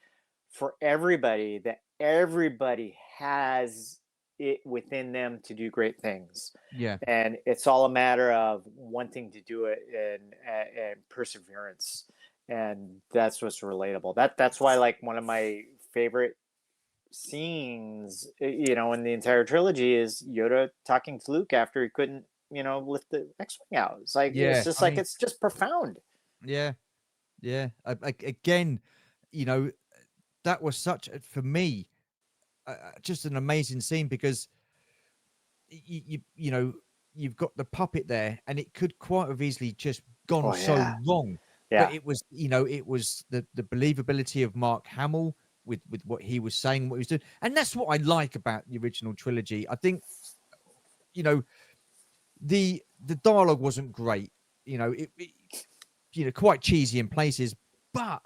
[SPEAKER 2] for everybody, that everybody has it within them to do great things.
[SPEAKER 1] Yeah.
[SPEAKER 2] And it's all a matter of wanting to do it, and perseverance. And that's what's relatable. That's why like one of my favorite scenes, in the entire trilogy is Yoda talking to Luke after he couldn't, lift the X-wing out. It's like it's
[SPEAKER 1] Yeah.
[SPEAKER 2] just
[SPEAKER 1] I
[SPEAKER 2] like
[SPEAKER 1] mean,
[SPEAKER 2] it's just profound.
[SPEAKER 1] yeah. Yeah. Again, you know, that was for me, just an amazing scene because you know, you've got the puppet there and it could quite have easily just gone
[SPEAKER 2] Oh
[SPEAKER 1] so
[SPEAKER 2] yeah,
[SPEAKER 1] wrong. But
[SPEAKER 2] yeah.
[SPEAKER 1] it was, it was the believability of Mark Hamill with what he was saying, what he was doing. And that's what I like about the original trilogy. I think, you know, the dialogue wasn't great. It quite cheesy in places, but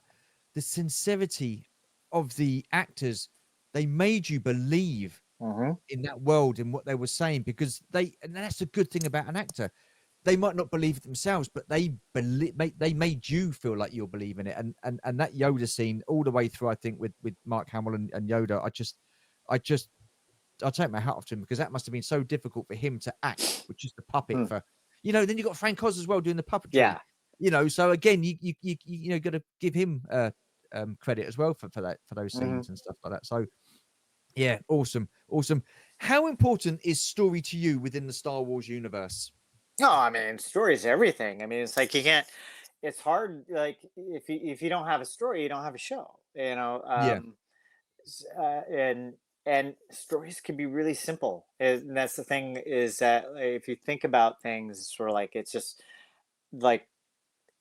[SPEAKER 1] the sincerity of the actors, they made you believe
[SPEAKER 2] Hmm.
[SPEAKER 1] in that world and what they were saying, because and that's a good thing about an actor. They might not believe it themselves, but they made you feel like you're believing it. And that Yoda scene all the way through, I think, with Mark Hamill and Yoda, I take my hat off to him, because that must have been so difficult for him to act with just the puppet
[SPEAKER 2] Mm.
[SPEAKER 1] for, then you got Frank Oz as well doing the puppetry,
[SPEAKER 2] Yeah.
[SPEAKER 1] so again, you got to give him credit as well for those
[SPEAKER 2] Hmm.
[SPEAKER 1] scenes and stuff like that. So yeah, awesome, awesome. How important is story to you within the Star Wars universe?
[SPEAKER 2] No, I mean, story is everything. I mean, it's like you can't. It's hard. Like if you don't have a story, you don't have a show.
[SPEAKER 1] Yeah,
[SPEAKER 2] And stories can be really simple. And that's the thing, is that like, if you think about things, it's sort of like it's just like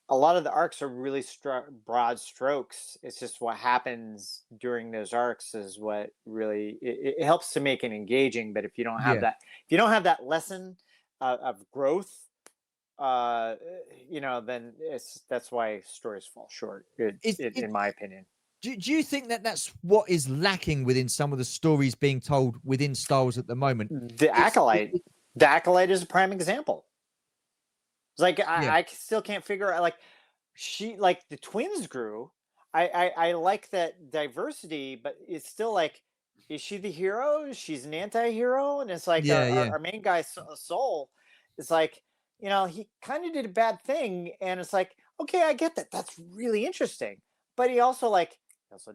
[SPEAKER 2] a lot of the arcs are really broad strokes. It's just what happens during those arcs is what really it helps to make it engaging. But
[SPEAKER 1] yeah.
[SPEAKER 2] if you don't have that lesson of growth, then that's why stories fall short.
[SPEAKER 1] Is it?
[SPEAKER 2] In my opinion,
[SPEAKER 1] Do you think that that's what is lacking within some of the stories being told within Star Wars at the moment?
[SPEAKER 2] the
[SPEAKER 1] It's
[SPEAKER 2] acolyte, the acolyte is a prime example. It's like
[SPEAKER 1] yeah,
[SPEAKER 2] I still can't figure out like she like the twins grew. I like that diversity, but it's still like, is she the hero? She's an anti-hero, and it's like
[SPEAKER 1] yeah, yeah,
[SPEAKER 2] our main guy Soul is like, he kind of did a bad thing, and it's like, okay, I get that. That's really interesting, but he also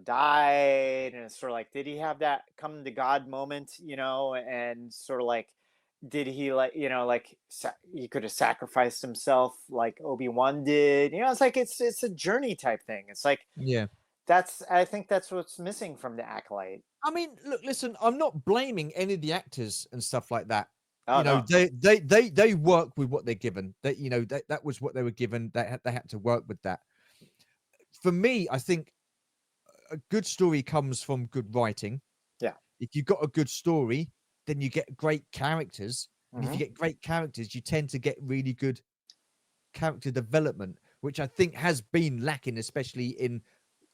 [SPEAKER 2] died, and it's sort of like, did he have that come to God moment? And sort of like, did he like he could have sacrificed himself like Obi-Wan did. It's like it's a journey type thing. It's like
[SPEAKER 1] yeah.
[SPEAKER 2] I think that's what's missing from the acolyte.
[SPEAKER 1] I mean, look, listen, I'm not blaming any of the actors and stuff like that.
[SPEAKER 2] Oh no.
[SPEAKER 1] They work with what they're given. That was what they were given. They had to work with that. For me, I think a good story comes from good writing.
[SPEAKER 2] Yeah.
[SPEAKER 1] If you've got a good story, then you get great characters. And if you
[SPEAKER 2] Hmm.
[SPEAKER 1] get great characters, you tend to get really good character development, which I think has been lacking, especially in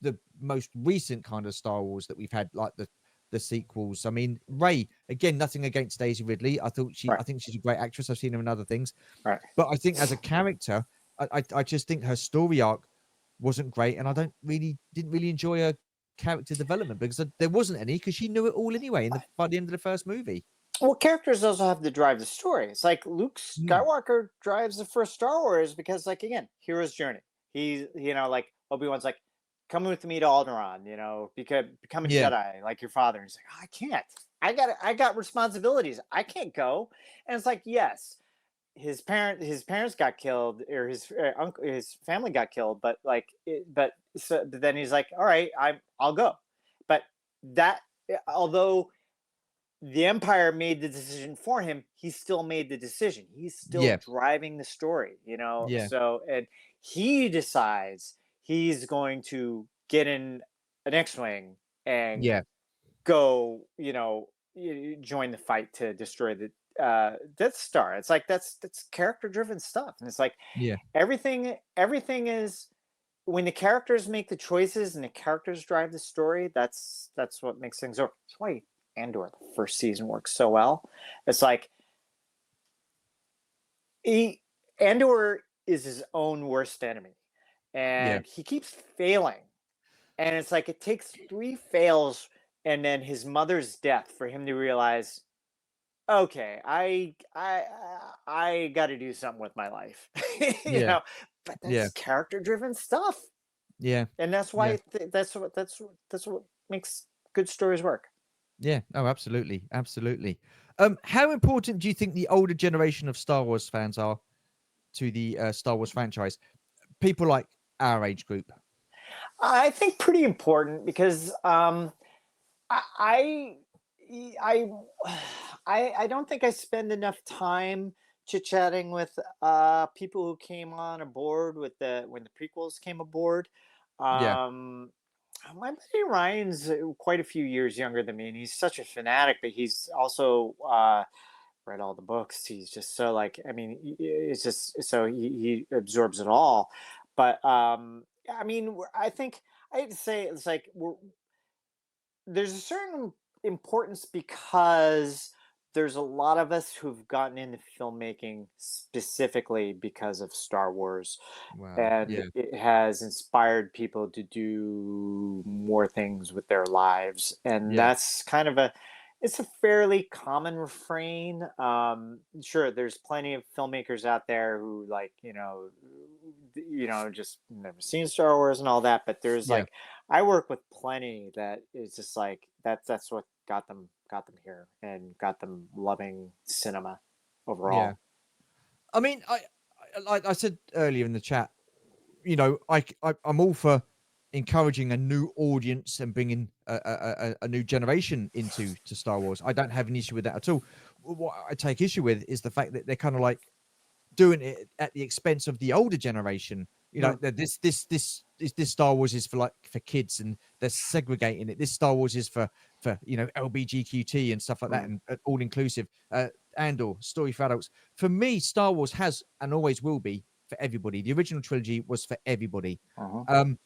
[SPEAKER 1] the most recent kind of Star Wars that we've had, like the sequels. I mean, Ray, again, nothing against Daisy Ridley. I
[SPEAKER 2] Right.
[SPEAKER 1] think she's a great actress. I've seen her in other things,
[SPEAKER 2] Right.
[SPEAKER 1] but I think as a character, I just think her story arc wasn't great, and I didn't really enjoy her character development, because there wasn't any, because she knew it all anyway by the end of the first movie.
[SPEAKER 2] Well, characters also have to drive the story. It's like Luke
[SPEAKER 1] Mm.
[SPEAKER 2] Skywalker drives the first Star Wars because, like, again, hero's journey. He's, like Obi-Wan's like, come with me to Alderaan, become a
[SPEAKER 1] Yeah,
[SPEAKER 2] Jedi like your father. And he's like, I can't. I got responsibilities. I can't go. And it's like, yes, his parents got killed, or his family got killed, but but then he's like, all right, I'll go. But that, although the Empire made the decision for him, he still made the decision. He's still
[SPEAKER 1] Yeah,
[SPEAKER 2] driving the story,
[SPEAKER 1] yeah,
[SPEAKER 2] So, and he decides he's going to get in an X-wing and
[SPEAKER 1] yeah,
[SPEAKER 2] go, join the fight to destroy the Death Star. It's like that's character-driven stuff, and it's like
[SPEAKER 1] yeah,
[SPEAKER 2] everything is when the characters make the choices and the characters drive the story. That's what makes things work. That's why Andor, the first season, works so well. It's like he Andor is his own worst enemy,
[SPEAKER 1] yeah,
[SPEAKER 2] and he keeps failing. And it's like it takes three fails and then his mother's death for him to realize, okay, I got to do something with my life, you
[SPEAKER 1] yeah,
[SPEAKER 2] know. But
[SPEAKER 1] yeah,
[SPEAKER 2] that's character driven stuff,
[SPEAKER 1] yeah,
[SPEAKER 2] and that's
[SPEAKER 1] yeah,
[SPEAKER 2] why that's what makes good stories work.
[SPEAKER 1] yeah. Oh, absolutely, absolutely. How important do you think the older generation of Star Wars fans are to the Star Wars franchise? People like our age group.
[SPEAKER 2] I think pretty important because I I I don't think I spend enough time chit chatting with people who came on aboard with the when the prequels came aboard.
[SPEAKER 1] Yeah,
[SPEAKER 2] Um, my buddy Ryan's quite a few years younger than me, and he's such a fanatic. But he's also read all the books. He's just so like I mean, it's just so he absorbs it all. But I mean, I think I hate to say it's like there's a certain importance because there's a lot of us who've gotten into filmmaking specifically because of Star Wars,
[SPEAKER 1] wow,
[SPEAKER 2] and
[SPEAKER 1] yeah,
[SPEAKER 2] it has inspired people to do more things with their lives, and
[SPEAKER 1] yeah,
[SPEAKER 2] that's kind of a it's a fairly common refrain. Sure, there's plenty of filmmakers out there who like just never seen Star Wars and all that, but there's
[SPEAKER 1] yeah,
[SPEAKER 2] like I work with plenty that is just like that's what got them here and got them loving cinema
[SPEAKER 1] yeah.
[SPEAKER 2] overall.
[SPEAKER 1] I mean, like I said earlier in the chat, I'm all for encouraging a new audience and bringing a new generation to Star Wars. I don't have an issue with that at all. What I take issue with is the fact that they're kind of like doing it at the expense of the older generation.
[SPEAKER 2] Mm,
[SPEAKER 1] That this Star Wars is for like for kids, and they're segregating it. This Star Wars is for LBGQT and stuff like that,
[SPEAKER 2] mm,
[SPEAKER 1] and all inclusive. And/or story for adults. For me, Star Wars has and always will be for everybody. The original trilogy was for everybody.
[SPEAKER 2] uh-huh.
[SPEAKER 1] Um,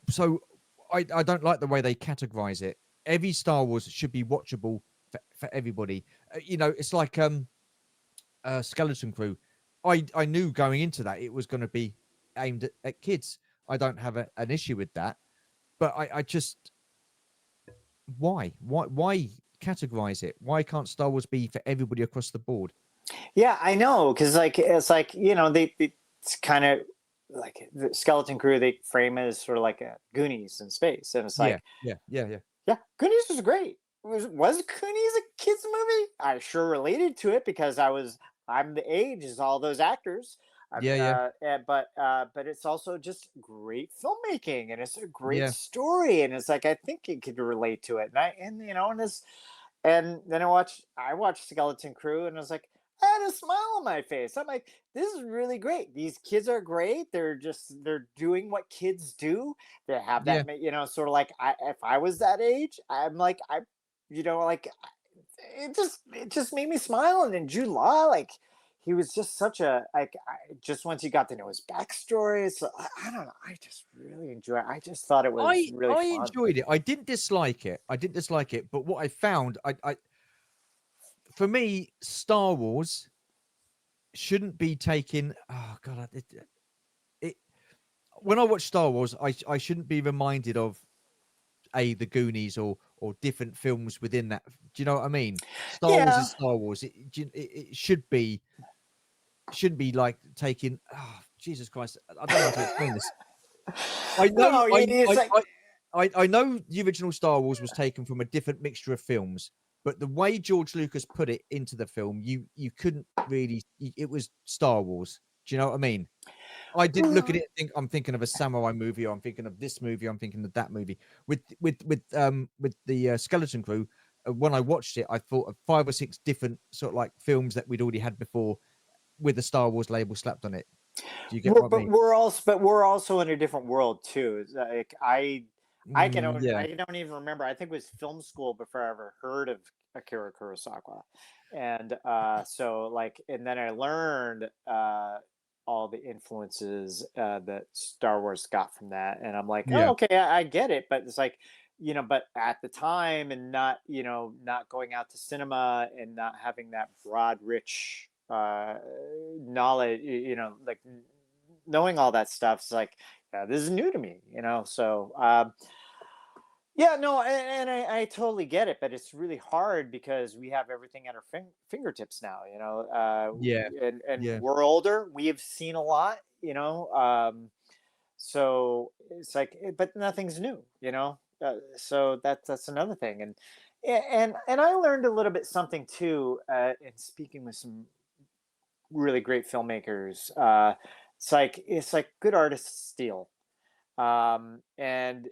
[SPEAKER 1] so I don't like the way they categorize it. Every Star Wars should be watchable for everybody. It's like Skeleton Crew. I knew going into that it was going to be aimed at kids. I don't have an issue with that, but I just why categorize it? Why can't Star Wars be for everybody across the board?
[SPEAKER 2] Yeah, I know, because like it's like it's kind of like the Skeleton Crew. They frame it as sort of like a Goonies in space, and it's
[SPEAKER 1] Yeah,
[SPEAKER 2] like,
[SPEAKER 1] yeah, yeah, yeah,
[SPEAKER 2] yeah, Goonies was great. Was Goonies a kids movie? I sure related to it because I'm the age as all those actors.
[SPEAKER 1] yeah, yeah,
[SPEAKER 2] But it's also just great filmmaking and it's a great
[SPEAKER 1] yeah,
[SPEAKER 2] story and it's like I think you could relate to it and then I watched Skeleton Crew and I was like I had a smile on my face. I'm like, this is really great. These kids are great. They're doing what kids do. They have
[SPEAKER 1] yeah.
[SPEAKER 2] sort of like if I was that age, I'm like like it just made me smile. And then Jude Law, like he was just such a like just once you got to know his backstory, so I don't know. I just really enjoy it. I just thought it was really
[SPEAKER 1] I
[SPEAKER 2] fun.
[SPEAKER 1] enjoyed it. I didn't dislike it. I didn't dislike it, but what I found, I for me, Star Wars shouldn't be taken. Oh God, it when I watch Star Wars, I shouldn't be reminded of the Goonies or different films within that. Do you know what I mean? Star Wars
[SPEAKER 2] Yeah.
[SPEAKER 1] is Star Wars. It shouldn't be like taking. Oh, Jesus Christ! I don't know how to explain this. I know,
[SPEAKER 2] No, it's like
[SPEAKER 1] I know the original Star Wars was taken from a different mixture of films, but the way George Lucas put it into the film, you couldn't really. It was Star Wars. Do you know what I mean? I didn't look at it and think I'm thinking of a samurai movie, or I'm thinking of this movie, I'm thinking of that movie. With the Skeleton Crew, when I watched it, I thought of 5 or 6 different sort of like films that we'd already had before with the Star Wars label slapped on it. Do you get what I mean?
[SPEAKER 2] We're also in a different world too. It's like
[SPEAKER 1] Yeah,
[SPEAKER 2] I don't even remember. I think it was film school before I ever heard of Akira Kurosawa, and so like, and then I learned all the influences that Star Wars got from that, and I'm like, oh,
[SPEAKER 1] yeah,
[SPEAKER 2] okay, I get it. But it's like, but at the time, and not, not going out to cinema and not having that broad, rich knowledge, like knowing all that stuff is like, this is new to me, so yeah, no, and I totally get it, but it's really hard because we have everything at our fingertips now,
[SPEAKER 1] yeah,
[SPEAKER 2] and
[SPEAKER 1] yeah,
[SPEAKER 2] we're older, we have seen a lot, so it's like, but nothing's new, so that's another thing. And I learned a little bit something too, in speaking with some really great filmmakers. It's like good artists steal. And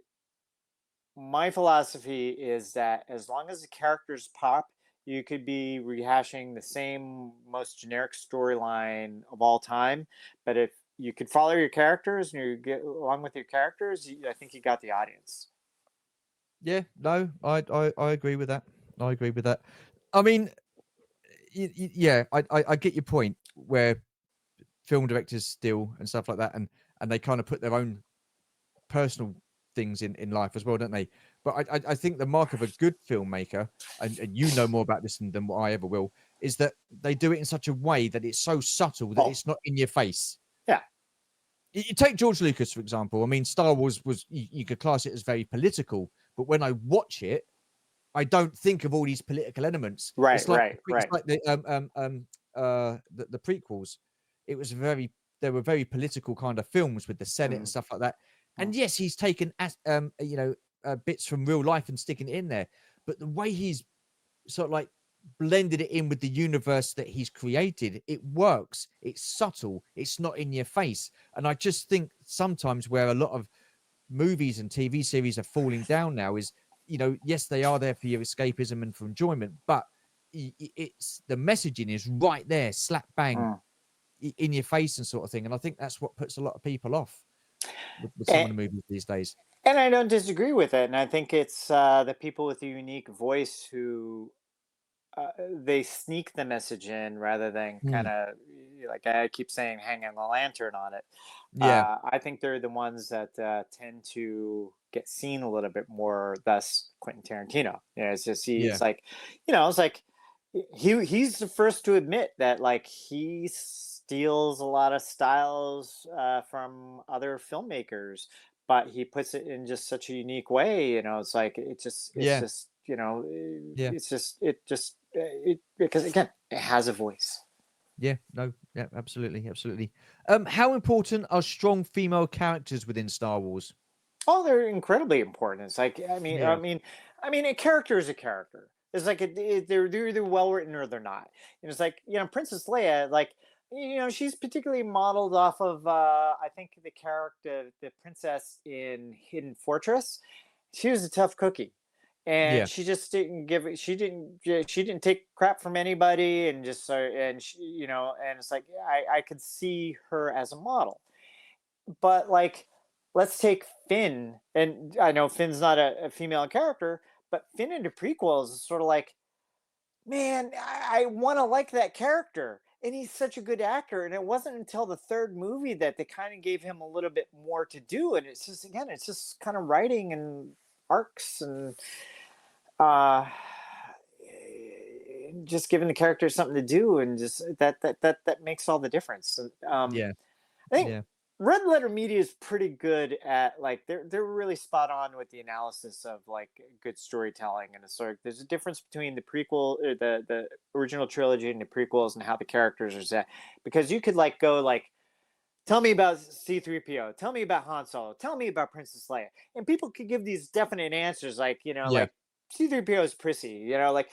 [SPEAKER 2] my philosophy is that as long as the characters pop, you could be rehashing the same most generic storyline of all time. But if you could follow your characters and you get along with your characters, I think you got the audience.
[SPEAKER 1] yeah. No, I agree with that. I agree with that. I mean, yeah, I get your point where film directors still and stuff like that, and they kind of put their own personal things in life as well, don't they? But I think the mark of a good filmmaker, and you know more about this than what I ever will, is that they do it in such a way that it's so subtle that
[SPEAKER 2] Oh,
[SPEAKER 1] it's not in your face.
[SPEAKER 2] yeah,
[SPEAKER 1] You take George Lucas, for example. I mean, Star Wars was, you could class it as very political, but when I watch it, I don't think of all these political elements.
[SPEAKER 2] right, right,
[SPEAKER 1] It's
[SPEAKER 2] right.
[SPEAKER 1] like the prequels. It was very They were very political kind of films with the Senate and
[SPEAKER 2] Mhm,
[SPEAKER 1] stuff like that.
[SPEAKER 2] mhm,
[SPEAKER 1] And yes, he's taken bits from real life and sticking it in there, but the way he's sort of like blended it in with the universe that he's created, it works. It's subtle. It's not in your face. And I just think sometimes where a lot of movies and TV series are falling down now is, yes, they are there for your escapism and for enjoyment, but it's the messaging is right there, slap bang
[SPEAKER 2] mm.
[SPEAKER 1] in your face and sort of thing. And I think that's what puts a lot of people off with some of
[SPEAKER 2] And,
[SPEAKER 1] the movies these days.
[SPEAKER 2] and I don't disagree with it. And I think it's the people with a unique voice who they sneak the message in rather than kind
[SPEAKER 1] Mm,
[SPEAKER 2] of, like I keep saying, hanging a lantern on it.
[SPEAKER 1] yeah,
[SPEAKER 2] I think they're the ones that tend to get seen a little bit more. Thus, Quentin Tarantino. It's just
[SPEAKER 1] yeah,
[SPEAKER 2] he's like, it's like he's the first to admit that like he steals a lot of styles from other filmmakers, but he puts it in just such a unique way. It's like it's
[SPEAKER 1] yeah,
[SPEAKER 2] just
[SPEAKER 1] yeah,
[SPEAKER 2] it because again it has a voice.
[SPEAKER 1] yeah. No, yeah, absolutely, absolutely. How important are strong female characters within Star Wars?
[SPEAKER 2] Oh, they're incredibly important. It's like,
[SPEAKER 1] Yeah,
[SPEAKER 2] a character is a character. It's like they're either well written or they're not. And it's like, Princess Leia, like, she's particularly modeled off of I think the character, the princess in Hidden Fortress. She was a tough cookie, and
[SPEAKER 1] yeah,
[SPEAKER 2] she just didn't give it. She didn't take crap from anybody, and just and she, and it's like, I could see her as a model. But like, let's take Finn, and I know Finn's not a female character, but Finn in the prequels is sort of like, man, I want to like that character, and he's such a good actor. And it wasn't until the third movie that they kind of gave him a little bit more to do, and it's just, again, it's just kind of writing and arcs and uh just giving the character something to do, and just that makes all the difference. And,
[SPEAKER 1] yeah,
[SPEAKER 2] I think
[SPEAKER 1] yeah,
[SPEAKER 2] Red Letter Media is pretty good at, like, they're really spot on with the analysis of like good storytelling. And it's like there's a difference between the prequel, or the original trilogy, and the prequels, and how the characters are set. Because you could like go like, tell me about C-3PO, tell me about Han Solo, tell me about Princess Leia, and people could give these definite answers, like,
[SPEAKER 1] yeah,
[SPEAKER 2] like C-3PO is prissy, like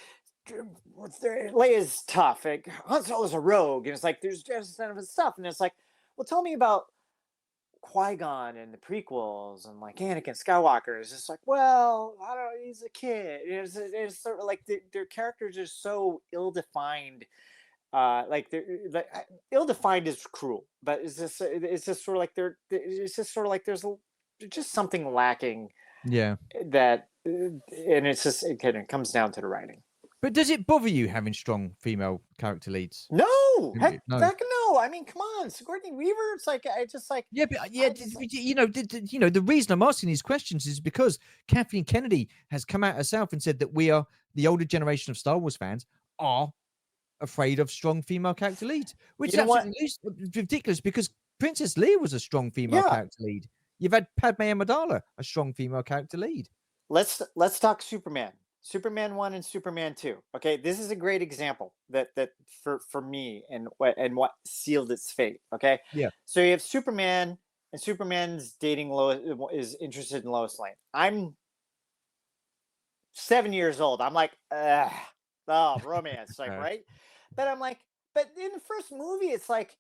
[SPEAKER 2] Leia's tough, like Han Solo's a rogue, and it's like there's just kind of stuff, and it's like, well, tell me about Qui-Gon in the prequels and like Anakin Skywalker is just like, well, I don't know, he's a kid. It's sort of like their characters are so ill-defined. Like like ill-defined is cruel, but it's just sort of like it's just sort of like there's just something lacking
[SPEAKER 1] Yeah.
[SPEAKER 2] that, and it's just it comes down to the writing.
[SPEAKER 1] But does it bother you having strong female character leads?
[SPEAKER 2] No,
[SPEAKER 1] No.
[SPEAKER 2] heck no. I mean, come on, Sigourney Weaver. It's like I just like
[SPEAKER 1] Yeah, but
[SPEAKER 2] I just
[SPEAKER 1] the reason I'm asking these questions is because Kathleen Kennedy has come out herself and said that we are the older generation of Star Wars fans are afraid of strong female character leads, which
[SPEAKER 2] you
[SPEAKER 1] is
[SPEAKER 2] know what?
[SPEAKER 1] ridiculous because Princess Leia was a strong female
[SPEAKER 2] Yeah,
[SPEAKER 1] character lead. You've had Padme Amidala, a strong female character lead.
[SPEAKER 2] let's talk Superman. Superman 1 and Superman 2. Okay, this is a great example that for me and what sealed its fate. Okay,
[SPEAKER 1] Yeah,
[SPEAKER 2] so you have Superman, and Superman's dating Lois, is interested in Lois Lane. I'm 7 years old. I'm like, ugh, oh, romance, like,
[SPEAKER 1] uh,
[SPEAKER 2] right? But I'm like, but in the first movie, it's like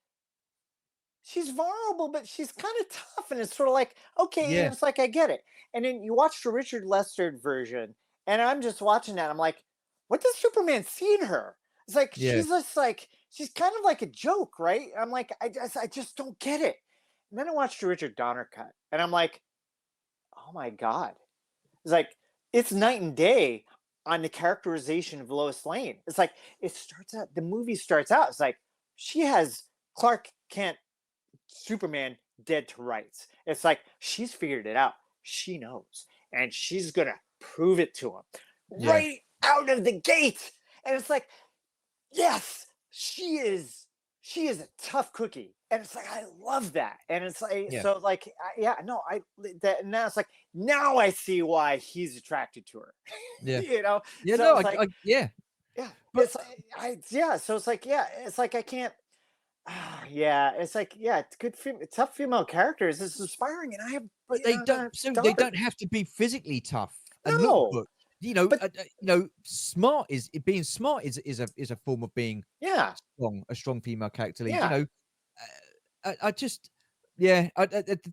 [SPEAKER 2] she's vulnerable, but she's kind of tough, and it's sort of like, okay,
[SPEAKER 1] yeah,
[SPEAKER 2] and it's like I get it. And then you watch the Richard Lester version, and I'm just watching that. I'm like, what does Superman see in her? It's like
[SPEAKER 1] yeah,
[SPEAKER 2] she's just like she's kind of like a joke, right? I'm like, I just don't get it. And then I watched the Richard Donner cut, and I'm like, oh my god, it's like it's night and day on the characterization of Lois Lane. It's like the movie starts out. It's like she has Clark Kent Superman dead to rights. It's like she's figured it out. She knows, and she's gonna prove it to him
[SPEAKER 1] yeah,
[SPEAKER 2] right out of the gate. And it's like, yes, she is. She is a tough cookie, and it's like I love that. And it's like
[SPEAKER 1] yeah,
[SPEAKER 2] so, like, yeah, no, I that now it's like now I see why he's attracted to her.
[SPEAKER 1] yeah,
[SPEAKER 2] you know,
[SPEAKER 1] yeah.
[SPEAKER 2] so
[SPEAKER 1] No,
[SPEAKER 2] it's like,
[SPEAKER 1] yeah,
[SPEAKER 2] yeah,
[SPEAKER 1] but
[SPEAKER 2] it's like, yeah. So it's like, yeah, it's like I can't. Yeah, it's like, yeah, it's good, tough female characters. It's inspiring, and I have,
[SPEAKER 1] but they don't.
[SPEAKER 2] a
[SPEAKER 1] So they
[SPEAKER 2] daughter.
[SPEAKER 1] don't have to be physically tough and look
[SPEAKER 2] No,
[SPEAKER 1] good.
[SPEAKER 2] but
[SPEAKER 1] Smart is being smart is a form of being
[SPEAKER 2] yeah,
[SPEAKER 1] strong, a strong female character lead.
[SPEAKER 2] yeah,
[SPEAKER 1] I just, yeah,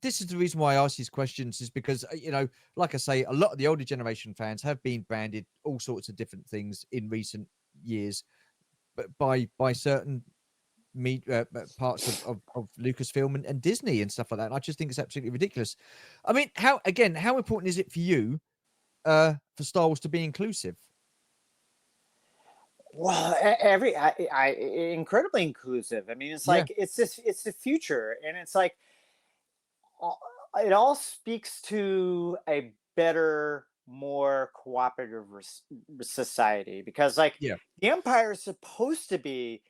[SPEAKER 1] this is the reason why I ask these questions is because, like I say, a lot of the older generation fans have been branded all sorts of different things in recent years, but by certain parts of Lucasfilm and Disney and stuff like that. And I just think it's absolutely ridiculous. I mean, how important is it for you for Star Wars to be inclusive?
[SPEAKER 2] well, incredibly inclusive. I mean, it's
[SPEAKER 1] Yeah,
[SPEAKER 2] like it's the future, and it's like uh, it all speaks to a better, more cooperative society, because like
[SPEAKER 1] yeah,
[SPEAKER 2] the empire is supposed to be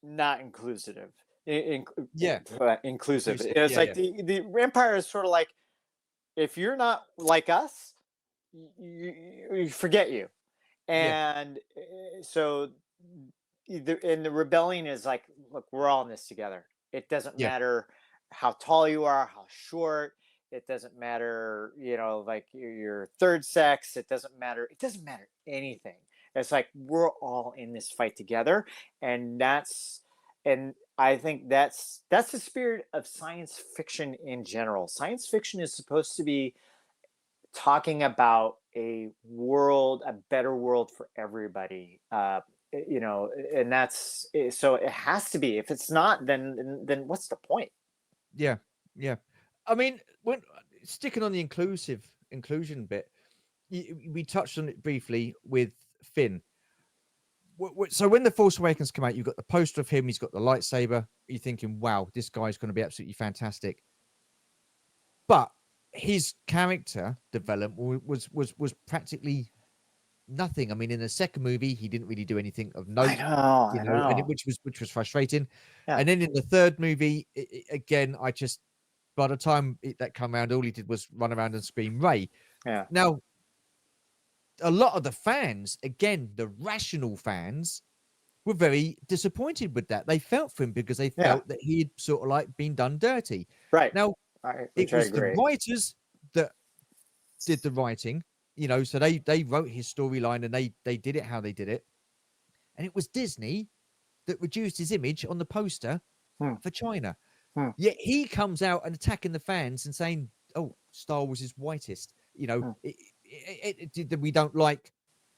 [SPEAKER 2] not inclusive,
[SPEAKER 1] yeah,
[SPEAKER 2] inclusive.
[SPEAKER 1] inclusive.
[SPEAKER 2] It's
[SPEAKER 1] Yeah,
[SPEAKER 2] like
[SPEAKER 1] yeah,
[SPEAKER 2] the empire is sort of like, if you're not like us, you forget you.
[SPEAKER 1] yeah,
[SPEAKER 2] And so and the rebellion is like, look, we're all in this together. It doesn't
[SPEAKER 1] yeah,
[SPEAKER 2] matter how tall you are, how short. It doesn't matter, like your third sex. It doesn't matter anything. It's like we're all in this fight together, and and I think that's the spirit of science fiction in general. Science fiction is supposed to be talking about a better world for everybody. And so it has to be. If it's not, then what's the point?
[SPEAKER 1] yeah, yeah. I mean, when sticking on the inclusion bit, we touched on it briefly with Finn. So when the Force Awakens come out, you've got the poster of him. He's got the lightsaber. You're thinking, "Wow, this guy's going to be absolutely fantastic." But his character development was practically nothing. I mean, in the second movie, he didn't really do anything of
[SPEAKER 2] I
[SPEAKER 1] note,
[SPEAKER 2] know, I
[SPEAKER 1] and
[SPEAKER 2] know.
[SPEAKER 1] which was frustrating.
[SPEAKER 2] Yeah,
[SPEAKER 1] And then in the third movie, again, I just by the time that come around, all he did was run around and scream Ray.
[SPEAKER 2] yeah,
[SPEAKER 1] Now, a lot of the fans, again, the rational fans, were very disappointed with that. They felt for him because they
[SPEAKER 2] yeah.
[SPEAKER 1] felt that he had sort of like been done dirty.
[SPEAKER 2] Right.
[SPEAKER 1] Now, it
[SPEAKER 2] Which I
[SPEAKER 1] was the
[SPEAKER 2] agree.
[SPEAKER 1] writers that did the writing, so they wrote his storyline and they did it how they did it. And it was Disney that reduced his image on the poster
[SPEAKER 2] Hmm,
[SPEAKER 1] for China.
[SPEAKER 2] Hmm,
[SPEAKER 1] Yet he comes out and attacking the fans and saying, "Oh, Star Wars is whitest."
[SPEAKER 2] hmm.
[SPEAKER 1] That we don't like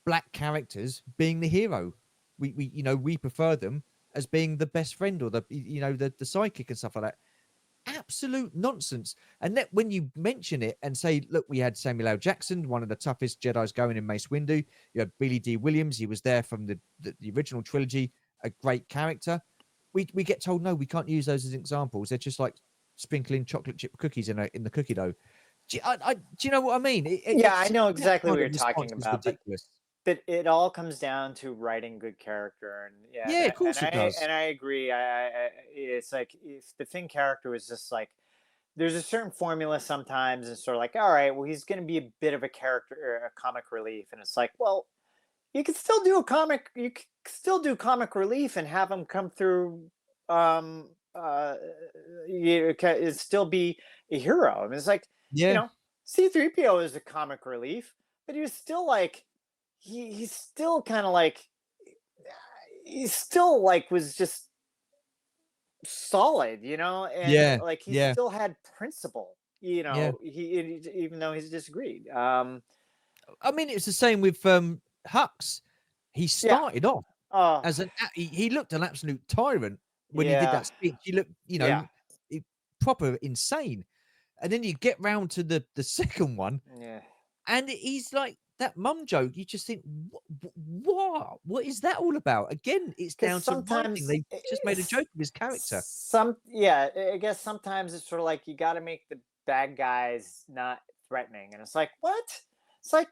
[SPEAKER 1] black characters being the hero. We prefer them as being the best friend or the sidekick and stuff like that. Absolute nonsense. And that when you mention it and say, look, we had Samuel L. Jackson, one of the toughest Jedi's going in Mace Windu. You had Billy D. Williams. He was there from the original trilogy, a great character. We get told, no, we can't use those as examples. They're just like sprinkling chocolate chip cookies in the cookie dough. Do you know what I mean?
[SPEAKER 2] Yeah, I
[SPEAKER 1] It's
[SPEAKER 2] know
[SPEAKER 1] that
[SPEAKER 2] exactly what
[SPEAKER 1] kind
[SPEAKER 2] you're
[SPEAKER 1] of response
[SPEAKER 2] talking
[SPEAKER 1] is
[SPEAKER 2] about,
[SPEAKER 1] ridiculous.
[SPEAKER 2] but it all comes down to writing good character, and yeah,
[SPEAKER 1] Yeah, of course it does.
[SPEAKER 2] and I agree. It's like if the Finn character was just like, there's a certain formula sometimes, and sort of like, all right, well, he's going to be a bit of a character, or a comic relief, and it's like, well, you could still do a comic, you could still do comic relief and have him come through, it still be a hero. I mean, it's like, you
[SPEAKER 1] Yeah,
[SPEAKER 2] know, C3PO is a comic relief, but he was still like, he's still kind of like, he's still like, was just solid, and
[SPEAKER 1] yeah,
[SPEAKER 2] like he
[SPEAKER 1] yeah,
[SPEAKER 2] still had principle,
[SPEAKER 1] yeah.
[SPEAKER 2] even though he's disagreed.
[SPEAKER 1] I mean, it's the same with Hux. He
[SPEAKER 2] Yeah.
[SPEAKER 1] started off
[SPEAKER 2] Oh,
[SPEAKER 1] as he looked an absolute tyrant when he did
[SPEAKER 2] yeah.
[SPEAKER 1] that speech. He looked,
[SPEAKER 2] Yeah.
[SPEAKER 1] i- proper insane. And then you get round to the second one,
[SPEAKER 2] Yeah.
[SPEAKER 1] and he's like that mum joke. You just think, what is that all about? Again, it's
[SPEAKER 2] Because
[SPEAKER 1] down to writing.
[SPEAKER 2] sometimes
[SPEAKER 1] They just made a joke of his character.
[SPEAKER 2] yeah, I guess sometimes it's sort of like you got to make the bad guys not threatening, and it's like, what? It's like,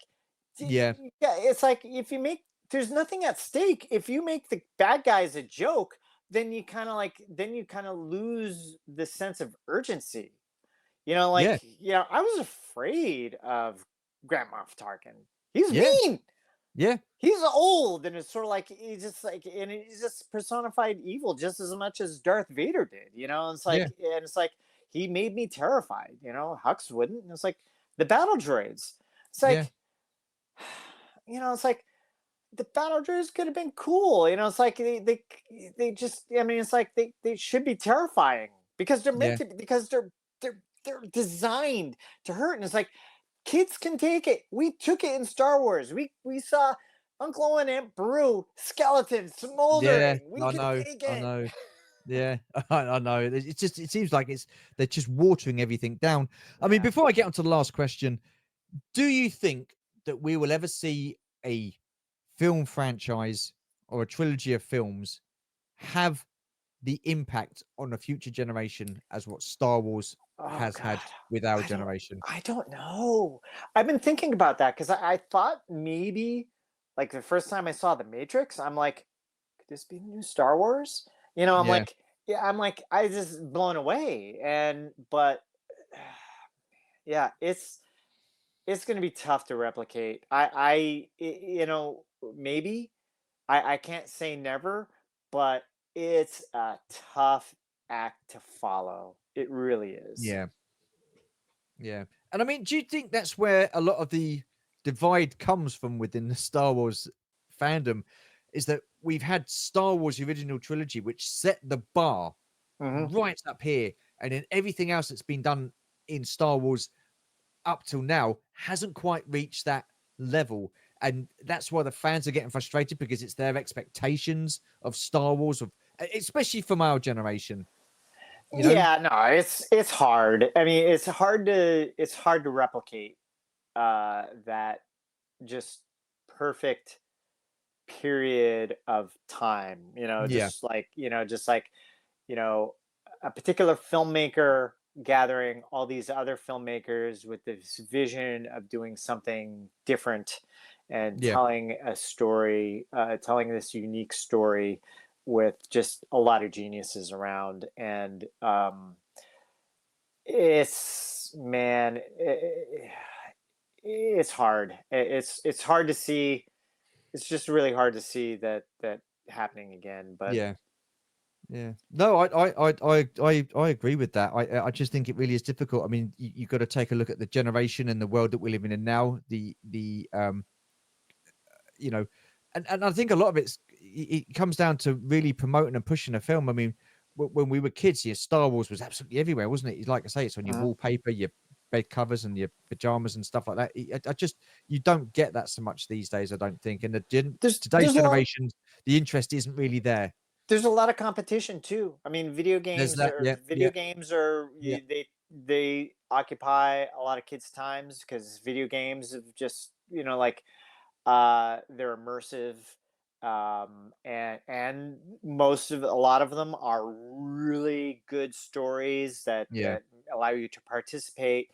[SPEAKER 1] Yeah,
[SPEAKER 2] yeah, it's like if you make, there's nothing at stake. If you make the bad guys a joke, then you kind of like, then you kind of lose the sense of urgency.
[SPEAKER 1] yeah,
[SPEAKER 2] I was afraid of Grand Moff Tarkin. He's
[SPEAKER 1] yeah,
[SPEAKER 2] mean.
[SPEAKER 1] yeah,
[SPEAKER 2] He's old, and it's sort of like he's just like, and he's just personified evil just as much as Darth Vader did. It's like,
[SPEAKER 1] yeah,
[SPEAKER 2] and it's like he made me terrified. Hux wouldn't. And it's like the battle droids. It's
[SPEAKER 1] yeah,
[SPEAKER 2] like, it's like the battle droids could have been cool. It's like they just. I mean, it's like they should be terrifying because they're meant
[SPEAKER 1] yeah,
[SPEAKER 2] to. Because they're designed to hurt, and it's like kids can take it. We took it in Star Wars. We saw Uncle Owen and Aunt Beru skeletons
[SPEAKER 1] yeah.
[SPEAKER 2] smoldering. We
[SPEAKER 1] I
[SPEAKER 2] can
[SPEAKER 1] know,
[SPEAKER 2] take
[SPEAKER 1] I
[SPEAKER 2] it.
[SPEAKER 1] know. Yeah, I know. It's just it seems like they're just watering everything down. I mean,
[SPEAKER 2] Yeah.
[SPEAKER 1] before I get on to the last question, do you think that we will ever see a film franchise or a trilogy of films have the impact on a future generation as what Star Wars
[SPEAKER 2] Oh
[SPEAKER 1] has had
[SPEAKER 2] God.
[SPEAKER 1] with our
[SPEAKER 2] I don't.
[SPEAKER 1] generation?
[SPEAKER 2] I don't know. I've been thinking about that because I thought maybe, like the first time I saw The Matrix, I'm like, could this be the new Star Wars? I'm
[SPEAKER 1] Yeah,
[SPEAKER 2] like, yeah, I'm like, I just blown away. But yeah, it's going to be tough to replicate. Maybe I can't say never, but it's a tough act to follow. It really is.
[SPEAKER 1] yeah, yeah. And I mean, do you think that's where a lot of the divide comes from within the Star Wars fandom? Is that we've had Star Wars the original trilogy, which set the bar
[SPEAKER 2] Hmm.
[SPEAKER 1] right up here, and then everything else that's been done in Star Wars up till now hasn't quite reached that level. And that's why the fans are getting frustrated because it's their expectations of Star Wars, especially from our generation, you know?
[SPEAKER 2] Yeah, no, it's hard. I mean, it's hard to replicate that just perfect period of time.
[SPEAKER 1] Yeah,
[SPEAKER 2] Just like you know a particular filmmaker gathering all these other filmmakers with this vision of doing something different and
[SPEAKER 1] yeah,
[SPEAKER 2] telling this unique story with just a lot of geniuses around. And it's man it's hard. It's hard to see. It's just really hard to see that happening again. But
[SPEAKER 1] yeah. Yeah. No, I agree with that. I just think it really is difficult. I mean, you got to take a look at the generation and the world that we're living in now. You know, and I think a lot of it comes down to really promoting and pushing a film. I mean, when we were kids, yeah, Star Wars was absolutely everywhere, wasn't it? Like I say, it's on your
[SPEAKER 2] Mhm.
[SPEAKER 1] wallpaper, your bed covers, and your pajamas and stuff like that. I just you don't get that so much these days, I don't think. And today's
[SPEAKER 2] There's a lot
[SPEAKER 1] generations, the interest isn't really there.
[SPEAKER 2] there's a lot of competition too. I mean,
[SPEAKER 1] There's that. Yeah,
[SPEAKER 2] video
[SPEAKER 1] yeah,
[SPEAKER 2] games are
[SPEAKER 1] yeah,
[SPEAKER 2] they occupy a lot of kids' times because video games have just, like, they're immersive, and a lot of them are really good stories that
[SPEAKER 1] yeah,
[SPEAKER 2] allow you to participate.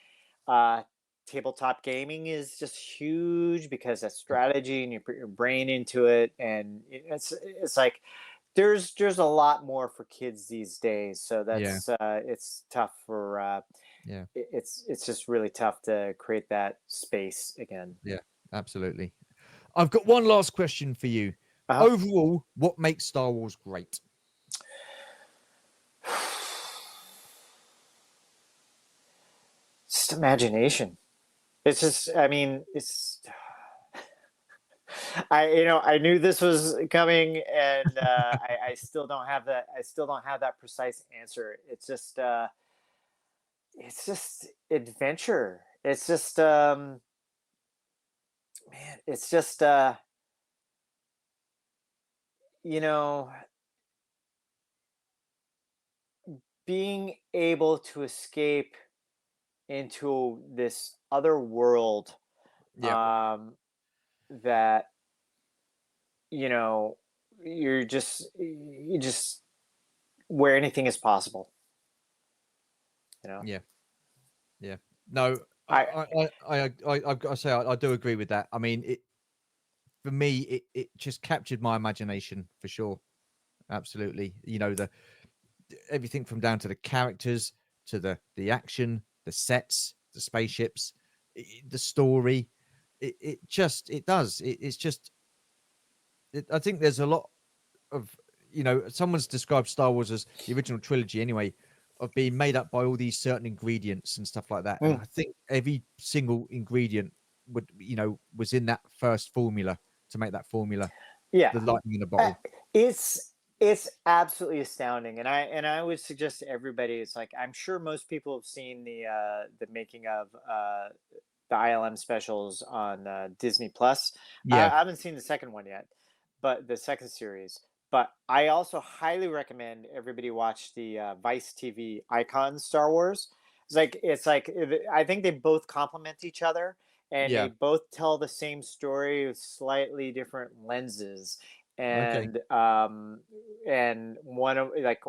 [SPEAKER 2] Uh, Tabletop gaming is just huge because that's strategy and you put your brain into it, and it's like there's a lot more for kids these days. So
[SPEAKER 1] yeah,
[SPEAKER 2] it's tough for
[SPEAKER 1] yeah,
[SPEAKER 2] it's just really tough to create that space again.
[SPEAKER 1] yeah. Absolutely. I've got one last question for you.
[SPEAKER 2] Uh-huh.
[SPEAKER 1] Overall, what makes Star Wars great?
[SPEAKER 2] Just imagination. It's just, I mean, it's I knew this was coming, and I still don't have that. I still don't have that precise answer. It's just adventure. It's just man. It's just you know being able to escape into this other world,
[SPEAKER 1] Yeah,
[SPEAKER 2] um, that you know you just where anything is possible. You know,
[SPEAKER 1] yeah, yeah. No,
[SPEAKER 2] I
[SPEAKER 1] I've got to say, I do agree with that. I mean, for me, it just captured my imagination for sure. Absolutely. The everything from down to the characters to the action, the sets, the spaceships, the story. It does. It's just. I think there's a lot of someone's described Star Wars as the original trilogy anyway, of being made up by all these certain ingredients and stuff like that. And
[SPEAKER 2] mm,
[SPEAKER 1] I think every single ingredient was in that first formula to make that formula
[SPEAKER 2] yeah.
[SPEAKER 1] the lightning in a
[SPEAKER 2] Uh,
[SPEAKER 1] bottle.
[SPEAKER 2] it's absolutely astounding, and I would suggest to everybody. It's like I'm sure most people have seen the making of the ILM specials on Disney Plus.
[SPEAKER 1] Yeah,
[SPEAKER 2] I haven't seen the second one yet, but the second series. But I also highly recommend everybody watch the Vice TV Icon Star Wars. I think they both complement each other, and they
[SPEAKER 1] yeah,
[SPEAKER 2] both tell the same story with slightly different lenses.
[SPEAKER 1] okay,
[SPEAKER 2] And one of like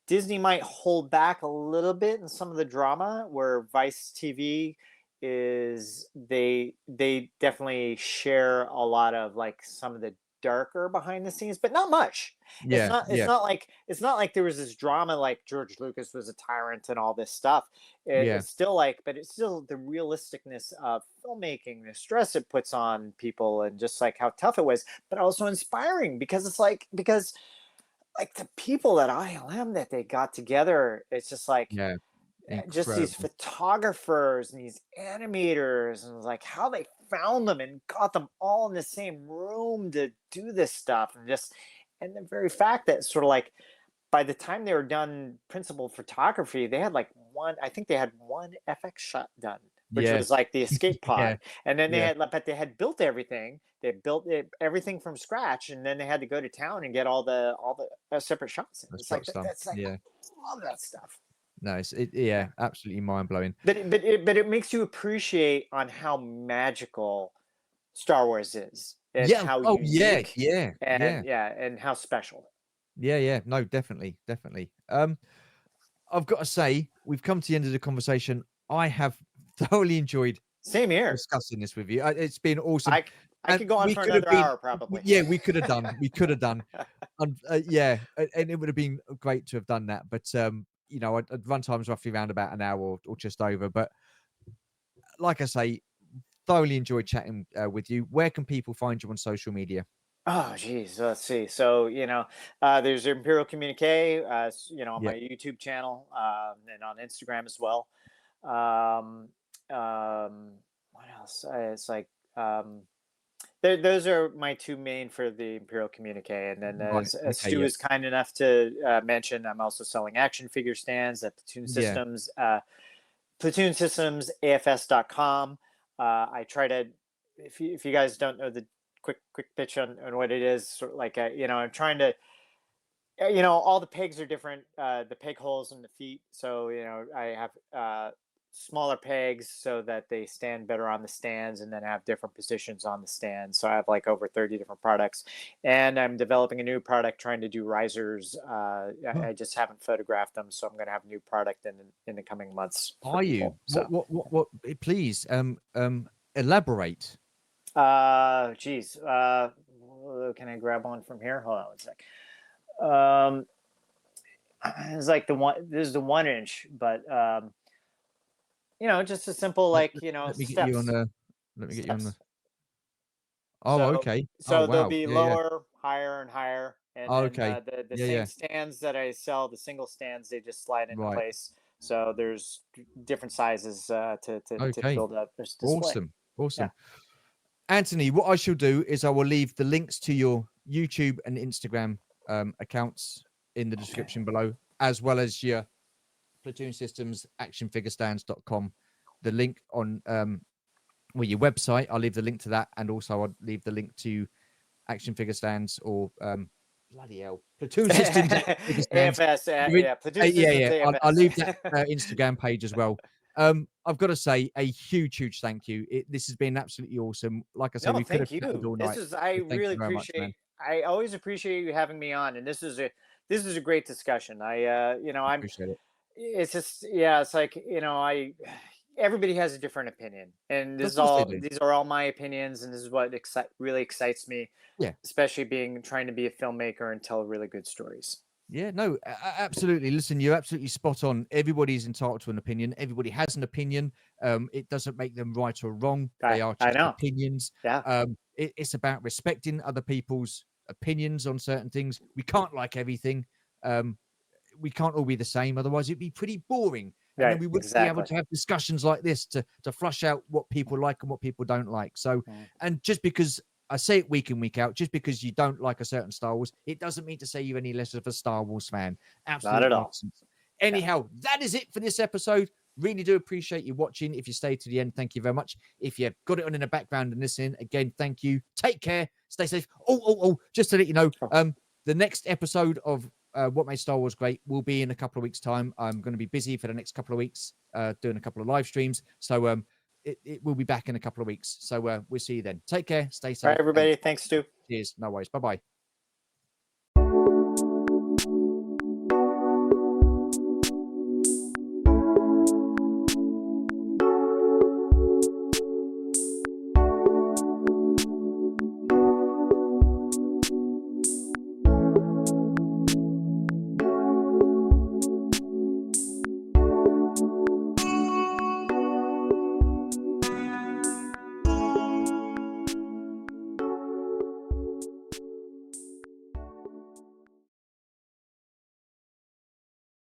[SPEAKER 2] Disney might hold back a little bit in some of the drama, where Vice TV is they definitely share a lot of like some of the darker behind the scenes, but not much. It's
[SPEAKER 1] yeah,
[SPEAKER 2] not it's
[SPEAKER 1] yeah,
[SPEAKER 2] not like it's not like there was this drama like George Lucas was a tyrant and all this stuff.
[SPEAKER 1] yeah,
[SPEAKER 2] It's still like, but it's still the realisticness of filmmaking, the stress it puts on people, and just like how tough it was, but also inspiring because it's like the people at ILM that they got together. It's just like
[SPEAKER 1] yeah,
[SPEAKER 2] just these
[SPEAKER 1] incredible.
[SPEAKER 2] photographers and these animators, and like how they found them and got them all in the same room to do this stuff, and the very fact that sort of like by the time they were done principal photography, they had like one, I think they had one FX shot done, which
[SPEAKER 1] Yeah,
[SPEAKER 2] was like the escape
[SPEAKER 1] yeah,
[SPEAKER 2] pod. And then
[SPEAKER 1] yeah,
[SPEAKER 2] but they had built everything. They built everything from scratch, and then they had to go to town and get all the separate shots in.
[SPEAKER 1] that's
[SPEAKER 2] It's like
[SPEAKER 1] got done.
[SPEAKER 2] that's like
[SPEAKER 1] Yeah,
[SPEAKER 2] I love that stuff.
[SPEAKER 1] no,
[SPEAKER 2] Yeah.
[SPEAKER 1] yeah, absolutely mind blowing.
[SPEAKER 2] But it makes you appreciate on how magical Star Wars is, and
[SPEAKER 1] Yeah,
[SPEAKER 2] how
[SPEAKER 1] oh yeah,
[SPEAKER 2] unique,
[SPEAKER 1] yeah, yeah,
[SPEAKER 2] and yeah, and how special.
[SPEAKER 1] yeah, yeah. No, definitely, definitely. I've got to say, we've come to the end of the conversation. I have thoroughly enjoyed
[SPEAKER 2] Same here.
[SPEAKER 1] discussing this with you. It's been awesome,
[SPEAKER 2] I I
[SPEAKER 1] and
[SPEAKER 2] could go on
[SPEAKER 1] we
[SPEAKER 2] for
[SPEAKER 1] could have
[SPEAKER 2] another
[SPEAKER 1] been,
[SPEAKER 2] hour probably.
[SPEAKER 1] yeah, we could have done, and yeah, and it would have been great to have done that. But I'd run times roughly around about an hour or just over. But like I say, thoroughly enjoyed chatting with you. Where can people find you on social media?
[SPEAKER 2] Oh, geez. Let's see. So, there's Imperial Communique, on
[SPEAKER 1] Yeah,
[SPEAKER 2] my YouTube channel, and on Instagram as well. Um, what else? It's like, those are my two main for the Imperial Communique. And then
[SPEAKER 1] Right.
[SPEAKER 2] as
[SPEAKER 1] Okay.
[SPEAKER 2] Stu
[SPEAKER 1] Yeah.
[SPEAKER 2] is kind enough to mention, I'm also selling action figure stands at
[SPEAKER 1] Yeah.
[SPEAKER 2] Platoon Systems, AFS.com. I try to, if you guys don't know the quick pitch on what it is, sort of like, I'm trying to, all the pegs are different, the peg holes in the feet. So, I have smaller pegs so that they stand better on the stands, and then have different positions on the stands. So I have like over 30 different products, and I'm developing a new product trying to do risers. I just haven't photographed them. So I'm going to have a new product in the coming months for
[SPEAKER 1] Are you?
[SPEAKER 2] people. So,
[SPEAKER 1] Please, elaborate.
[SPEAKER 2] geez, can I grab one from here? Hold on one sec. Um, it's like this is the 1 inch, but just a simple,
[SPEAKER 1] Let,
[SPEAKER 2] like,
[SPEAKER 1] let, let me get you on
[SPEAKER 2] steps,
[SPEAKER 1] the. Let me get you on the.
[SPEAKER 2] steps.
[SPEAKER 1] Oh,
[SPEAKER 2] So
[SPEAKER 1] okay. Oh,
[SPEAKER 2] so they'll
[SPEAKER 1] wow.
[SPEAKER 2] be
[SPEAKER 1] Yeah, yeah.
[SPEAKER 2] lower, higher, and higher, and
[SPEAKER 1] Oh,
[SPEAKER 2] then
[SPEAKER 1] okay.
[SPEAKER 2] the
[SPEAKER 1] Yeah,
[SPEAKER 2] same
[SPEAKER 1] yeah.
[SPEAKER 2] stands that I sell, the single stands, they just slide into
[SPEAKER 1] Right.
[SPEAKER 2] place. So there's different sizes to
[SPEAKER 1] Okay.
[SPEAKER 2] build up this display.
[SPEAKER 1] Awesome.
[SPEAKER 2] Yeah.
[SPEAKER 1] Awesome. Anthony, what I shall do is I will leave the links to your YouTube and Instagram accounts in the
[SPEAKER 2] Okay.
[SPEAKER 1] description below, as well as your Platoon Systems actionfigurestands.com. The link on your website, I'll leave the link to that, and also I'll leave the link to Action Figure Stands or bloody hell, Platoon Systems Action Figure Stands.
[SPEAKER 2] AFS, yeah, Platoon
[SPEAKER 1] Yeah,
[SPEAKER 2] Systems
[SPEAKER 1] yeah. I'll leave
[SPEAKER 2] AFS.
[SPEAKER 1] that Instagram page as well. I've got to say a huge thank you. This has been absolutely awesome. Like I say,
[SPEAKER 2] No,
[SPEAKER 1] we could have
[SPEAKER 2] thank
[SPEAKER 1] chatted
[SPEAKER 2] you.
[SPEAKER 1] all
[SPEAKER 2] This
[SPEAKER 1] night.
[SPEAKER 2] is I
[SPEAKER 1] So thank
[SPEAKER 2] really
[SPEAKER 1] you very much, man.
[SPEAKER 2] appreciate. I always appreciate you having me on, and this is a great discussion. I'm
[SPEAKER 1] Appreciate it.
[SPEAKER 2] it's just, yeah, it's like, I everybody has a different opinion, and
[SPEAKER 1] Of course they do.
[SPEAKER 2] these are all my opinions, and this is what really excites me,
[SPEAKER 1] Yeah.
[SPEAKER 2] especially being trying to be a filmmaker and tell really good stories.
[SPEAKER 1] Yeah, no, absolutely. Listen, you're absolutely spot on. Everybody's entitled to an opinion. Everybody has an opinion. It doesn't make them right or wrong. They are
[SPEAKER 2] I
[SPEAKER 1] just
[SPEAKER 2] know.
[SPEAKER 1] opinions.
[SPEAKER 2] Yeah.
[SPEAKER 1] It's about respecting other people's opinions on certain things. We can't like everything. Um, we can't all be the same. Otherwise, it'd be pretty boring. And then
[SPEAKER 2] Right.
[SPEAKER 1] we wouldn't be able
[SPEAKER 2] Exactly.
[SPEAKER 1] to have discussions like this to flush out what people like and what people don't like. So,
[SPEAKER 2] Mm.
[SPEAKER 1] and just because I say it week in, week out, just because you don't like a certain Star Wars, it doesn't mean to say you're any less of a Star Wars fan.
[SPEAKER 2] Not
[SPEAKER 1] Absolute
[SPEAKER 2] at all.
[SPEAKER 1] nonsense.
[SPEAKER 2] Yeah.
[SPEAKER 1] Anyhow, that is it for this episode. Really do appreciate you watching. If you stayed to the end, thank you very much. If you've got it on in the background and listening, again, thank you. Take care. Stay safe. Oh, just to let you know,
[SPEAKER 2] Oh.
[SPEAKER 1] the next episode of What Made Star Wars Great will be in a couple of weeks' time. I'm going to be busy for the next couple of weeks doing a couple of live streams. So it will be back in a couple of weeks. So we'll see you then. Take care. Stay
[SPEAKER 2] All right,
[SPEAKER 1] safe. And
[SPEAKER 2] everybody. Thanks, Stu.
[SPEAKER 1] cheers. No worries. Bye-bye.